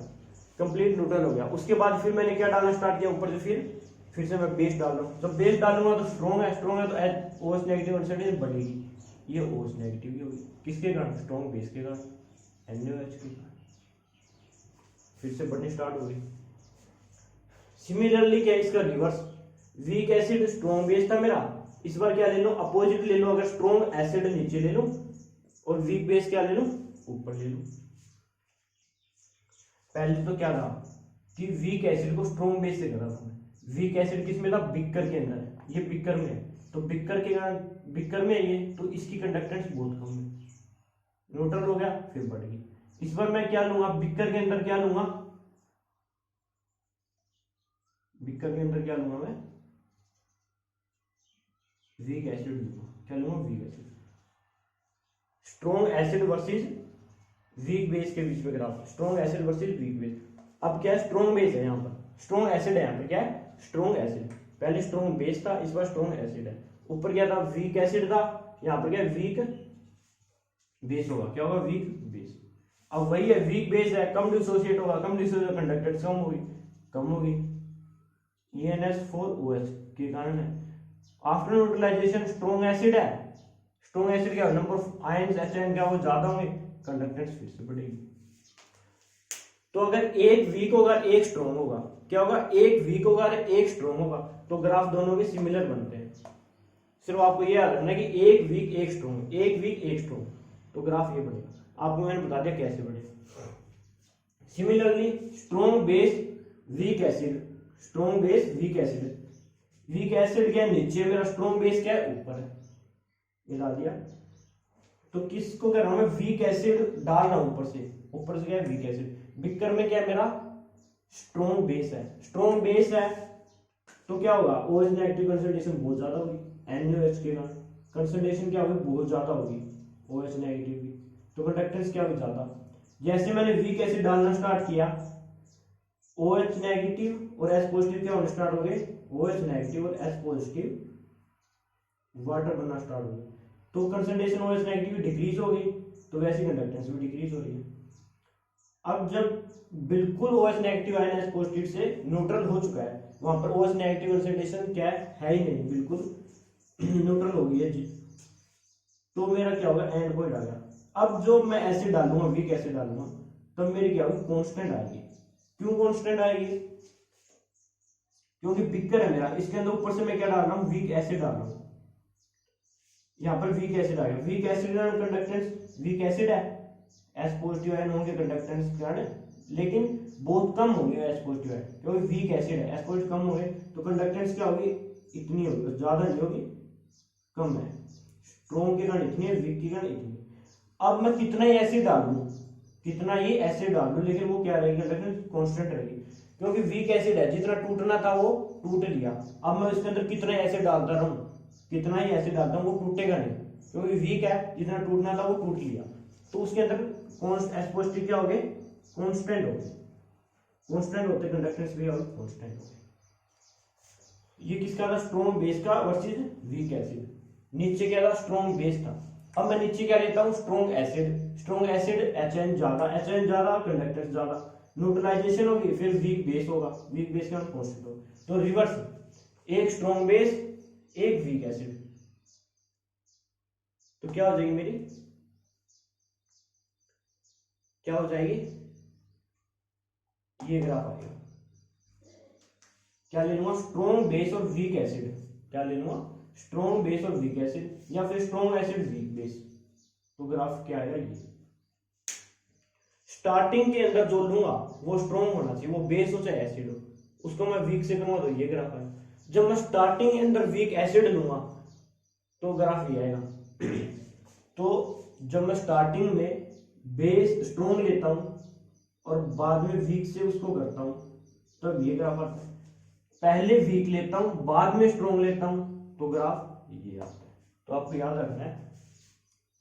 कंप्लीट न्यूट्रल हो गया। उसके बाद फिर मैंने क्या डालना स्टार्ट किया ऊपर से, फिर से मैं बेस डाल रहा हूँ। जब बेस डालूंगा तो स्ट्रॉन्ग है, स्ट्रॉन्ग है तो OH नेगेटिव कंसंट्रेशन बढ़ेगी, ये OH नेगेटिव ही होगी। किसके कारण, स्ट्रॉन्ग बेस के कारण, NaOH के कारण, फिर से बढ़नी स्टार्ट हो गई। सिमिलरली क्या इसका reverse, weak acid strong base था मेरा, इस बार क्या ले लो, अपोजिट ले लो। अगर स्ट्रॉन्ग एसिड नीचे ले लो और वीक बेस क्या ले लो, ऊपर ले लो। पहले तो क्या था कि वीक एसिड को स्ट्रॉन्ग बेस से करा था। वीक एसिड किस में था, बिकर के अंदर है, ये बिकर में है, तो बिकर के कारण, बिकर में है ये, तो इसकी कंडक्टेंस बहुत कम है, न्यूट्रल हो गया, फिर बढ़ गई। इस बार मैं क्या लूंगा, बिकर के अंदर क्या लूंगा, बिकर के अंदर क्या लूंगा मैं, वीक एसिड लूंगा। क्या लूंगा, weak acid. Strong acid versus weak base के बीच में graph, strong acid versus weak base. अब क्या है, स्ट्रॉन्ग बेस है यहाँ पर, स्ट्रॉन्ग एसिड है यहाँ पर, क्या है, स्ट्रॉन्ग एसिड। पहले स्ट्रॉन्ग बेस था, इस बार स्ट्रॉन्ग एसिड है। ऊपर क्या था, वीक एसिड था, यहाँ पर क्या है, वीक बेस होगा। क्या होगा, वीक बेस। अब वही है, वीक बेस है, कम डिसोसिएट होगा, कम डिसोसिएट, कंडक्टेंस कम होगी, कम होगी। NH4OH के कारण है। आफ्टर न्यूट्रलाइजेशन स्ट्रॉन्ग एसिड है, स्ट्रॉन्ग एसिड क्या, नंबर ऑफ आयंस HN क्या वो ज्यादा होंगे, कंडक्टेंस फिर से बढ़ेगी। तो अगर एक वीक होगा एक स्ट्रॉन्ग होगा, क्या होगा, एक वीक होगा और एक स्ट्रॉन्ग होगा, तो ग्राफ दोनों के सिमिलर बनते हैं। सिर्फ आपको ये याद रखना कि एक वीक एक स्ट्रॉन्ग, एक वीक एक स्ट्रॉन्ग, तो ग्राफ ये बनेगा। आपको मैंने बता दिया कैसे बने। Similarly strong base weak acid, strong base weak acid, weak acid क्या है नीचे मेरा, स्ट्रॉन्ग बेस क्या है ऊपर है, मिला दिया। तो किसको कह रहा हूं मैं, वीक एसिड डाल रहा हूं ऊपर से क्या है, वीक एसिड। बिकर में क्या है मेरा, स्ट्रॉन्ग बेस है, स्ट्रॉन्ग बेस है तो क्या होगा, OH नेगेटिव कंसंट्रेशन बहुत ज्यादा होगी, NaOH के कारण कंसंट्रेशन क्या होगी, बहुत ज्यादा होगी, OH नेगेटिव की, तो कंडक्टेंस क्या होगी, ज्यादा। जैसे मैंने वीक एसिड डालना स्टार्ट किया, OH नेगेटिव और S पॉजिटिव क्या होने स्टार्ट हो गए, OH नेगेटिव और S पॉजिटिव वाटर बनना स्टार्ट हो गए, तो कंसंट्रेशन OH नेगेटिव डिक्रीज हो गई, तो वैसी कंडक्टेंस भी डिक्रीज हो रही है। अब जब बिल्कुल OH negative ion S positive से न्यूट्रल हो चुका है, वहां पर OH नेगेटिव ऑक्सीडेशन क्या है ही नहीं, बिल्कुल न्यूट्रल हो गई है जी, तो मेरा क्या होगा, एंड पॉइंट आ गया। अब जो मैं एसिड डालूंगा, वीक एसिड डालूंगा, तब मेरी क्या होगी, कांस्टेंट आएगी। क्यों कांस्टेंट आएगी, क्योंकि बिकर है मेरा, इसके अंदर ऊपर से मैं क्या डाल रहा हूँ, वीक एसिड डाल रहा हूँ। यहाँ पर वीक एसिड आ गया, weak acid conductance, weak acid है, एस पॉजिटिव आयन होंगे कंडक्टेंस कारण, लेकिन बहुत कम होंगे एस पॉजिटिव आयन, क्योंकि वीक एसिड है, एस पॉजिटिव कम होंगे तो कंडक्टेंस क्या होगी, इतनी होगी, ज्यादा नहीं होगी, कम है। स्ट्रॉन्ग के कारण इतनी है, वीक के कारण इतनी। अब मैं कितना ही एसिड डाल दूं, कितना ही एसिड डाल दूं, लेकिन वो क्या रहेगी, कंडक्टेंस कांस्टेंट रहेगी, क्योंकि वीक एसिड है, जितना टूटना था वो टूट लिया। अब मैं इसके अंदर कितना एसिड डालता रहूं, कितना ही एसिड डालता हूं, वो टूटेगा नहीं, क्योंकि वीक है, जितना टूटना था वो टूट लिया, तो उसके अंदर एस पॉजिटिव क्या हो गए, कांस्टेंट हो गए, कांस्टेंट होते कंडक्टेंस भी और कांस्टेंट हो गए। ये किसका था, स्ट्रॉन्ग बेस का वर्सेस वीक एसिड। नीचे क्या था, स्ट्रॉन्ग बेस था। अब मैं नीचे क्या लेता हूँ, strong acid, strong acid HN ज्यादा, HN ज्यादा कंडक्टेंस ज्यादा, न्यूट्रलाइजेशन होगी, फिर वीक बेस होगा, वीक बेस का कांस्टेंट होगा, तो रिवर्स, एक स्ट्रॉन्ग बेस एक वीक एसिड, तो क्या हो जाएगी मेरी, क्या हो जाएगी, ये ग्राफ आएगा। क्या ले लूंगा, स्ट्रॉन्ग बेस और वीक एसिड, क्या ले लूंगा, स्ट्रॉन्ग बेस और वीक एसिड, या फिर स्ट्रॉन्ग एसिड वीक बेस, तो ग्राफ क्या आएगा, ये स्टार्टिंग के अंदर जो लूंगा वो स्ट्रॉन्ग होना चाहिए, वो बेस हो चाहे एसिड हो, उसको मैं वीक से करूंगा तो ये ग्राफ आएगा। जब मैं स्टार्टिंग के अंदर वीक एसिड लूंगा तो ग्राफ ये आएगा। तो जब मैं स्टार्टिंग में बेस स्ट्रॉन्ग लेता हूं और बाद में वीक से उसको करता हूं, तब ये ग्राफ आता है। पहले वीक लेता हूं बाद में स्ट्रॉन्ग लेता हूं तो ग्राफ ये आता है। तो आपको याद रखना है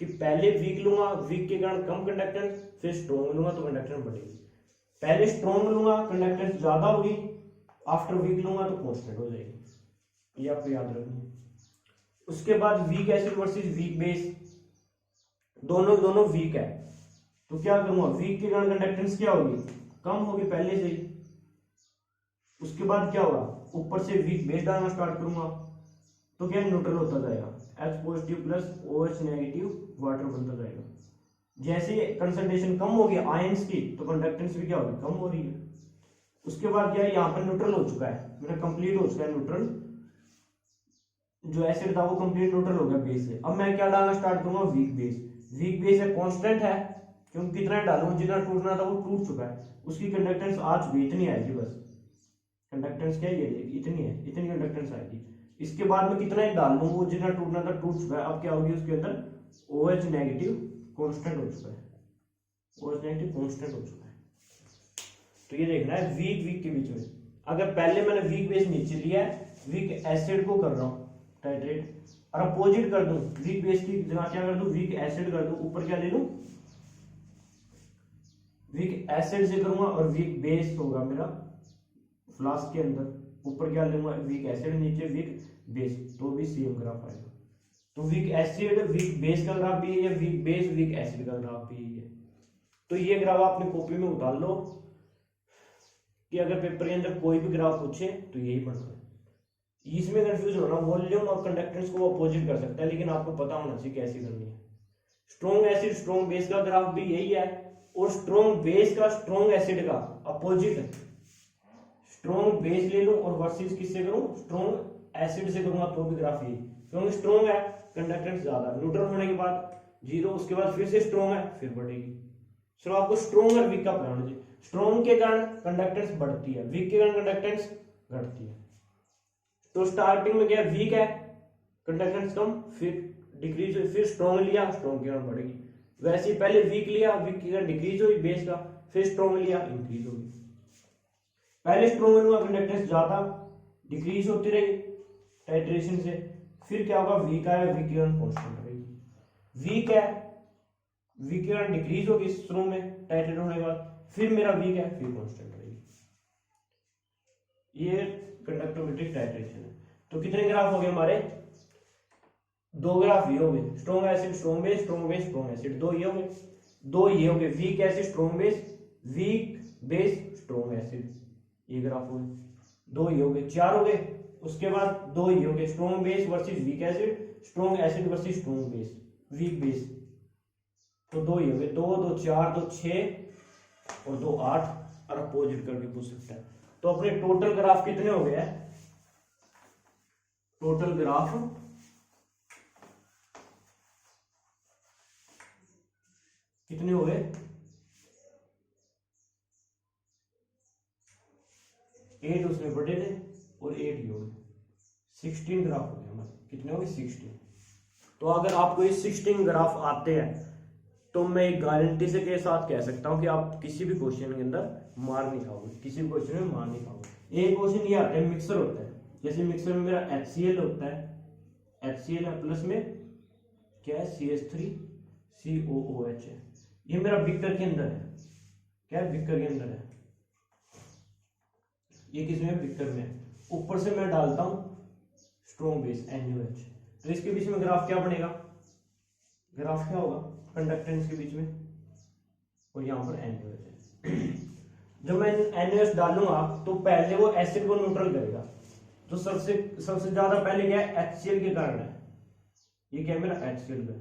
कि पहले वीक लूंगा, वीक के कारण कम कंडक्टेंस, फिर स्ट्रॉन्ग लूंगा तो कंडक्टेंस बढ़ेगी। पहले स्ट्रॉन्ग लूंगा कंडक्टेंस ज्यादा होगी, आफ्टर वीक लूंगा तो कांस्टेंट हो जाएगी, ये आपको याद रखना है। उसके बाद weak acid versus weak base, दोनों वीक है, तो क्या करूंगा, वीक के कारण कंडक्टेंस क्या होगी, कम होगी पहले से ही। उसके बाद क्या होगा, ऊपर से वीक बेस डालना स्टार्ट करूंगा, तो क्या न्यूट्रल होता जाएगा, H positive plus OH negative water बनता जाएगा। जैसे कंसंट्रेशन कम होगी आयंस की, तो कंडक्टेंस भी क्या होगी, कम हो रही है। उसके बाद क्या है, यहाँ पर न्यूट्रल हो चुका है, मेरा कंप्लीट हो चुका है न्यूट्रल, जो एसिड था वो कंप्लीट न्यूट्रल हो गया बेस से। अब मैं क्या डालना स्टार्ट करूंगा, वीक बेस। वीक बेस है, कांस्टेंट है, क्योंकि कितना डालूंगा, जितना टूटना था वो टूट चुका है, उसकी कंडक्टेंस आ चुकी, इतनी आएगी बस। कंडक्टेंस क्या है, ये इतनी है, इतनी कंडक्टेंस आएगी। इसके बाद में कितना ही डाल दूं, वो जितना टूटना था टूट चुका है। अब क्या होगी, उसके अंदर OH नेगेटिव कांस्टेंट हो चुका है, OH नेगेटिव कांस्टेंट हो चुका है। तो ये देखना है वीक वीक के बीच में, अगर पहले मैंने वीक बेस नीचे लिया है, वीक एसिड को कर रहा हूं टाइट्रेट, और अपोजिट कर दूं, वीक बेस की जगह क्या कर दूं, वीक एसिड कर दूं, ऊपर क्या ले लूं, वीक एसिड से करूंगा, और वीक बेस होगा मेरा फ्लास्क के अंदर, ऊपर क्या लूंगा, वीक एसिड, नीचे वीक बेस, तो भी सेम ग्राफ आएगा। तो वीक एसिड वीक बेस का ग्राफ भी है, वीक बेस वीक एसिड का ग्राफ भी है। तो ये ग्राफ अपनी कॉपी में उतार लो, कि अगर पेपर के अंदर कोई भी ग्राफ पूछे तो यही पढ़ना है। इसमें कंफ्यूज होना, वॉल्यूम और कंडक्टेंस को अपोजिट कर सकता है, लेकिन आपको पता होना चाहिए कैसे करनी है। स्ट्रॉन्ग एसिड स्ट्रॉन्ग बेस का ग्राफ भी यही है, और स्ट्रॉन्ग बेस का स्ट्रॉन्ग एसिड का अपोजिट है। स्ट्रॉन्ग बेस ले लूं और वर्सेस किससे करूं, स्ट्रॉन्ग एसिड से करूंगा तो भी ग्राफ यही, क्योंकि स्ट्रॉन्ग है कंडक्टेंस ज्यादा, न्यूट्रल होने के बाद 0, उसके बाद फिर से स्ट्रॉन्ग है, फिर बढ़ेगी। सिर्फ आपको स्ट्रॉन्ग और वीक का पता होना चाहिए। स्ट्रॉन्ग के कारण कंडक्टेंस बढ़ती है, वीक के कारण कंडक्टेंस घटती है। तो स्टार्टिंग में क्या वीक है, कंडक्टेंस कम, फिर डिक्रीज हुई, फिर स्ट्रॉन्ग लिया, स्ट्रॉन्ग के कारण बढ़ेगी। वैसे ही पहले वीक लिया, वीक के कारण डिक्रीज हुई बेस का, फिर स्ट्रॉन्ग लिया, इंक्रीज होगी। पहले स्ट्रॉन्ग लूंगा कंडक्टेंस ज्यादा, डिक्रीज होती रही टाइट्रेशन से, फिर क्या होगा, वीक आया, वीक के कारण कांस्टेंट रहेगी। वीक है, वीक के कारण डिक्रीज होगी स्ट्रॉन्ग में टाइट्रेट होने के बाद, फिर मेरा वीक है, फिर कांस्टेंट रहेगी। ये कंडक्टिविटी टाइट्रेशन है। तो कितने ग्राफ हो गए हमारे, दो ग्राफ ये हो गए, strong acid strong base, strong base strong acid, दो ये हो गए। दो ये हो गए, weak acid strong base, weak base strong acid, ये ग्राफ हो गए। दो ये हो गए, चार हो गए। उसके बाद दो ये हो गए, strong base versus weak acid, strong acid versus strong base, weak base. तो दो ये हो गए, दो दो चार, दो छह और दो आठ, और अपोजिट करके पूछ सकता है। तो अपने टोटल ग्राफ कितने हो गए? टोटल ग्राफ कितने हो गए? 8 उसमें बटे थे और 8 ये हो गए, 16 ग्राफ हो गए हमारे। कितने हो गए? 16। तो अगर आपको ये 16 ग्राफ आते हैं तो मैं एक गारंटी से के साथ कह सकता हूं कि आप किसी भी क्वेश्चन के अंदर मार नहीं खाओगे, किसी भी क्वेश्चन में मार नहीं खाओगे। एक क्वेश्चन ये आता है, मिक्सर होता है, जैसे मिक्सर में मेरा HCl होता है, HCl है, प्लस में क्या है? CH3COOH है। ये मेरा बिकर के अंदर है, क्या है? बिकर के अंदर है। ये किसमें? बिकर में। ऊपर से मैं डालता हूं स्ट्रॉन्ग बेस NaOH, तो इसके बीच में ग्राफ क्या बनेगा? ग्राफ क्या होगा? कंडक्टेंस के बीच में, और यहां पर NaOH है। जब मैं NaOH डालूंगा तो पहले वो एसिड को न्यूट्रल करेगा। तो सबसे ज्यादा पहले क्या है? HCl के कारण है। ये क्या है? मेरा HCl का।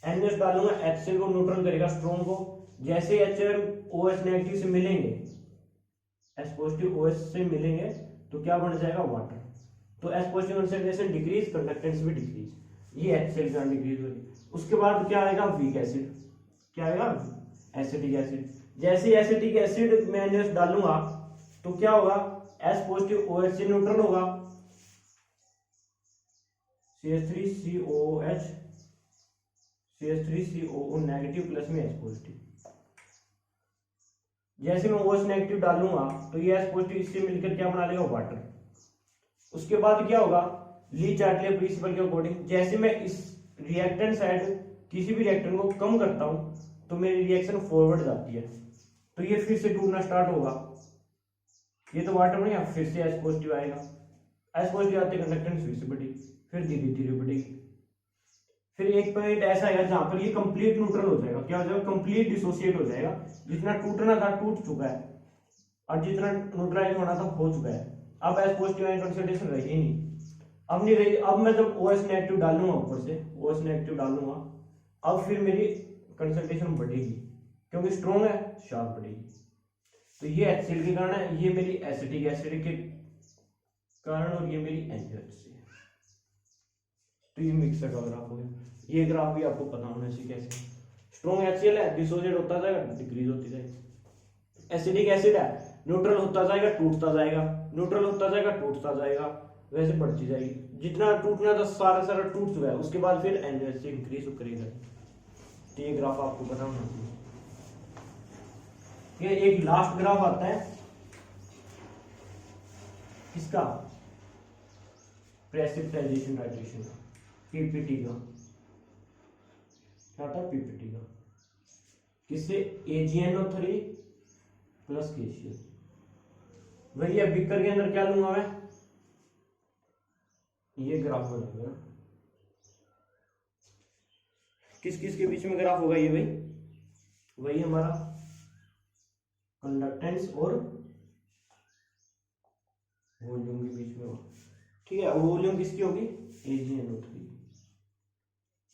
NaOH डालूंगा, HCl को न्यूट्रल करेगा, स्ट्रॉन्ग को। जैसे HOH नेगेटिव से मिलेंगे, H पॉजिटिव OH से मिलेंगे, तो क्या बन जाएगा? वाटर। तो H positive concentration decrease, conductance भी डिक्रीज, ये HCl का डिक्रीज हो गई। उसके बाद क्या आएगा? Weak acid. क्या आएगा? Acetic acid. जैसे एसिटिक एसिड में NaOH डालूंगा तो क्या होगा? H पॉजिटिव OH से न्यूट्रल होगा, CH3COOH, CH3COO नेगेटिव प्लस में H पॉजिटिव। जैसे मैं OH नेगेटिव डालूंगा तो ये H पॉजिटिव इससे मिलकर क्या बना लेगा? वाटर। उसके बाद क्या होगा? ली चार्टले प्रिंसिपल के अकॉर्डिंग, जैसे मैं इस रिएक्टेंट साइड किसी भी रिएक्टेंट को कम करता हूं तो मेरी रिएक्शन फॉरवर्ड जाती है, तो ये फिर से टूटना स्टार्ट होगा। ये तो वाटर बनेगा, फिर से H पॉजिटिव आएगा, H पॉजिटिव आते कंडक्टेंस फिर से बढ़ेगी, फिर धीरे धीरे बढ़ेगी। फिर एक पॉइंट ऐसा आएगा जहां पर ये कंप्लीट न्यूट्रल हो जाएगा। क्या हो जाएगा? कंप्लीट डिसोसिएट हो जाएगा। जितना टूटना था टूट चुका है, और जितना न्यूट्रलाइज होना था हो चुका है। अब H पॉजिटिव आयन कंसंट्रेशन रही ही नहीं, अब नहीं रही। अब मैं जब OH नेगेटिव डालूंगा, ऊपर से OH नेगेटिव डालूंगा, अब फिर मेरी कंसंट्रेशन बढ़ेगी, क्योंकि स्ट्रॉन्ग है, शार्प बढ़ेगी। तो ये HCl के कारण है, ये मेरी एसिटिक एसिड के कारण, और ये मेरी NaOH से। तो ये मिक्सर का ग्राफ हो गया। ये ग्राफ भी आपको पता होना चाहिए कैसे। स्ट्रॉन्ग HCl है, डिसोसिएट होता जाएगा, डिक्रीज होती जाएगी। एसिडिक एसिड है, न्यूट्रल होता जाएगा, टूटता जाएगा, न्यूट्रल होता जाएगा, टूटता जाएगा, वैसे बढ़ती जाएगी। जितना टूटना था सारा टूट चुका है, उसके बाद फिर NaOH से इंक्रीज करेगा। तो ये ग्राफ आपको पता होना चाहिए। ये एक लास्ट ग्राफ आता है किसका? प्रेसिपिटाइजेशन टाइट्रेशन का, PPT का। क्या था? PPT का। किससे? AgNO3 plus KCl। वही है, बिकर के अंदर क्या लूंगा मैं? ये ग्राफ हो जाएगा। किस किस के बीच में ग्राफ होगा ये भाई? वही हमारा कंडक्टेंस और वॉल्यूम के बीच में होगा। ठीक है, वॉल्यूम किसकी होगी? AgNO3।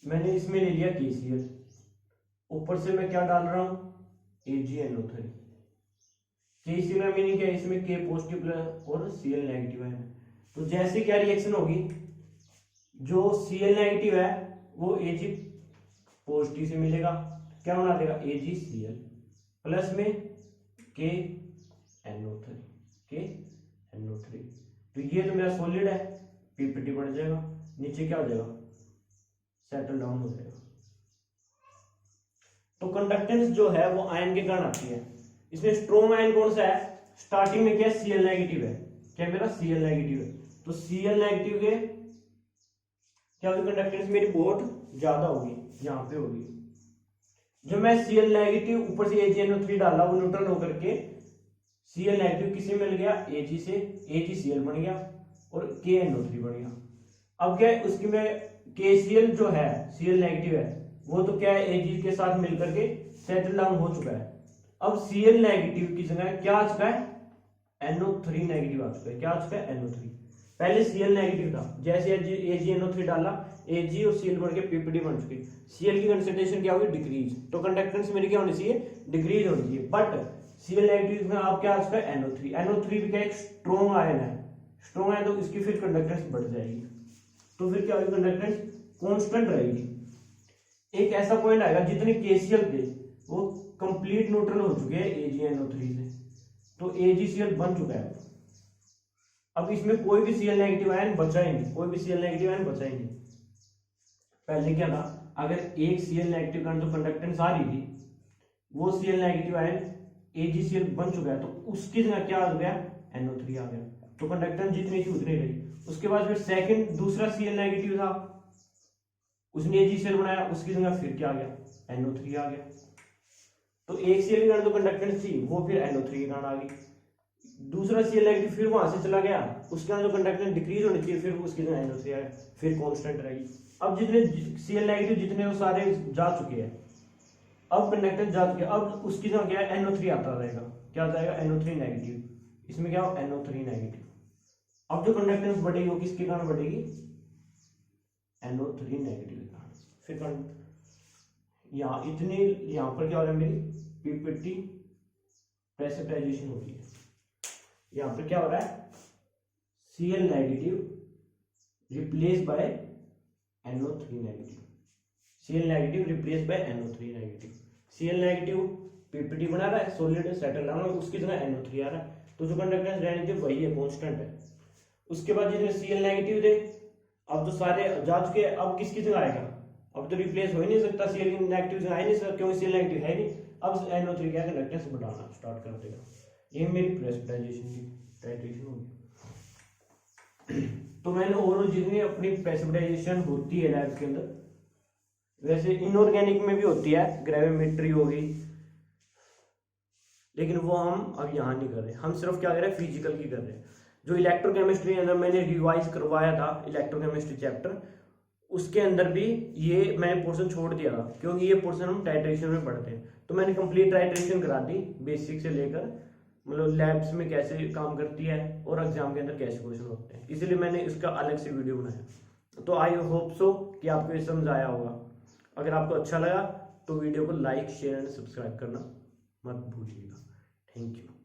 मैंने इसमें ले लिया KCl, ऊपर से मैं क्या डाल रहा हूं? AgNO3। KCl में मीनिंग क्या है? इसमें K पॉजिटिव और Cl नेगेटिव है। तो जैसे क्या रिएक्शन होगी, जो Cl नेगेटिव है वो Ag पॉजिटिव से मिलेगा, क्या बना देगा? AgCl प्लस में KNO3, KNO3। तो ये तो मेरा सॉलिड है, PPT बढ़ जाएगा, नीचे क्या हो जाएगा? सेटल डाउन हो जाएगा। तो कंडक्टेंस जो है वो आयन के कारण आती है। इसमें स्ट्रॉन्ग आयन कौन सा है? स्टार्टिंग में क्या है? Cl नेगेटिव है। क्या मेरा? Cl नेगेटिव है। तो Cl नेगेटिव के क्या होगी? कंडक्टेंस मेरी बहुत ज्यादा होगी, यहां पे होगी। जो मैं Cl नेगेटिव ऊपर से AgNO3 डाला, वो न्यूट्रल होकर के Cl नेगेटिव किसी मिल गया? Ag से, AgCl बन गया और KNO3 बन गया। अब क्या है? उसकी मैं KCl जो है Cl नेगेटिव है वो तो क्या है Ag के साथ मिलकर के सेटल डाउन हो चुका है। अब Cl नेगेटिव की जगह क्या आ चुका है NO3 नेगेटिव आ चुका है। क्या आ चुका है NO3। पहले Cl नेगेटिव था, जैसे AgNO3 डाला Ag और Cl बन के PPD बन चुकी। Cl की कंसंट्रेशन क्या होगी डिक्रीज, तो कंडक्टेंस मेरी क्या होनी चाहिए डिक्रीज होनी चाहिए। बट Cl नेगेटिव में आप क्या आ चुका है NO3। NO3 भी क्या एक स्ट्रॉन्ग आयन है, स्ट्रॉन्ग है तो इसकी फिर कंडक्टेंस बढ़ जाएगी, तो फिर क्या होगी कंडक्टेंस कांस्टेंट रहेगी। एक ऐसा पॉइंट आएगा जितने KCl थे वो कंप्लीट न्यूट्रल हो चुके हैं AgNO3 से, तो AgCl बन चुका है। अब इसमें कोई भी Cl नेगेटिव आयन बचा ही नहीं, कोई भी Cl नेगेटिव आयन बचा ही नहीं। पहले क्या था, अगर एक Cl नेगेटिव का जो कंडक्टेंस आ रही थी वो Cl नेगेटिव आयन AgCl बन चुका है, तो उसकी जगह क्या आ गया NO3 आ गया, तो कंडक्टेंस जितनी थी उतनी रही। उसके बाद फिर सेकंड दूसरा Cl नेगेटिव था, उसने AgCl बनाया, उसकी जगह फिर क्या आ गया NO3 आ गया। तो एक Cl के कारण जो कंडक्टेंस थी वो फिर NO3 के कारण आ गई। दूसरा Cl नेगेटिव फिर वहां से चला गया, उसके कारण जो कंडक्टेंस डिक्रीज होनी चाहिए फिर उसकी जगह NO3 आया, फिर कांस्टेंट रहेगी। अब जितने Cl नेगेटिव जितने वो सारे जा चुके हैं, अब कंडक्टेंस जा चुके हैं, अब उसकी जगह क्या है NO3 आता रहेगा। क्या आ जाएगा NO3 नेगेटिव, इसमें क्या हो NO3 नेगेटिव। अब जो कंडक्टेंस बढ़ेगी वो किसके कारण बढ़ेगी NO3 नेगेटिव के कारण। फिर यहाँ इतनी यहाँ पर क्या हो रहा है मेरी PPT प्रेसिपिटाइजेशन हो रही है। यहाँ पर क्या हो रहा है Cl negative replace by NO3 negative, Cl negative replace by NO3 negative. Cl negative PPT बना रहा है सॉलिड सेटल डाउन, उसकी जगह NO3 आ रहा है, तो जो कंडक्टेंस रहनी थी वही है कांस्टेंट है। उसके बाद जितने Cl नेगेटिव थे अब तो सारे जा चुके हैं, अब किसकी जगह आएगा, अब तो रिप्लेस हो ही नहीं सकता, Cl नेगेटिव जगह आ नहीं सकता क्योंकि Cl नेगेटिव है नहीं। अब NO3 क्या कंडक्टेंस बढ़ाना स्टार्ट कर देगा। ये मेरी प्रेसिपिटाइजेशन की टाइट्रेशन होगी। तो मैंने ओवरऑल जितनी अपनी प्रेसिपिटाइजेशन होती है लैब के अंदर, वैसे इनऑर्गेनिक में भी होती है, ग्रेविमेट्री होगी, लेकिन वो हम अब यहाँ नहीं कर रहे, हम सिर्फ क्या कर रहे हैं फिजिकल की कर रहे हैं। जो इलेक्ट्रोकेमिस्ट्री अंदर मैंने रिवाइज करवाया था इलेक्ट्रोकेमिस्ट्री चैप्टर, उसके अंदर भी ये मैंने पोर्शन छोड़ दिया था क्योंकि ये पोर्शन हम टाइट्रेशन में पढ़ते हैं, तो मैंने कंप्लीट टाइट्रेशन करा दी बेसिक से लेकर, मतलब लैब्स में कैसे काम करती है और एग्जाम के अंदर कैसे क्वेश्चन होते हैं, इसलिए मैंने इसका अलग से वीडियो बनाया। तो आई होप सो कि आपको ये समझ आया होगा। अगर आपको अच्छा लगा तो वीडियो को लाइक शेयर एंड सब्सक्राइब करना मत भूलिएगा। Thank you.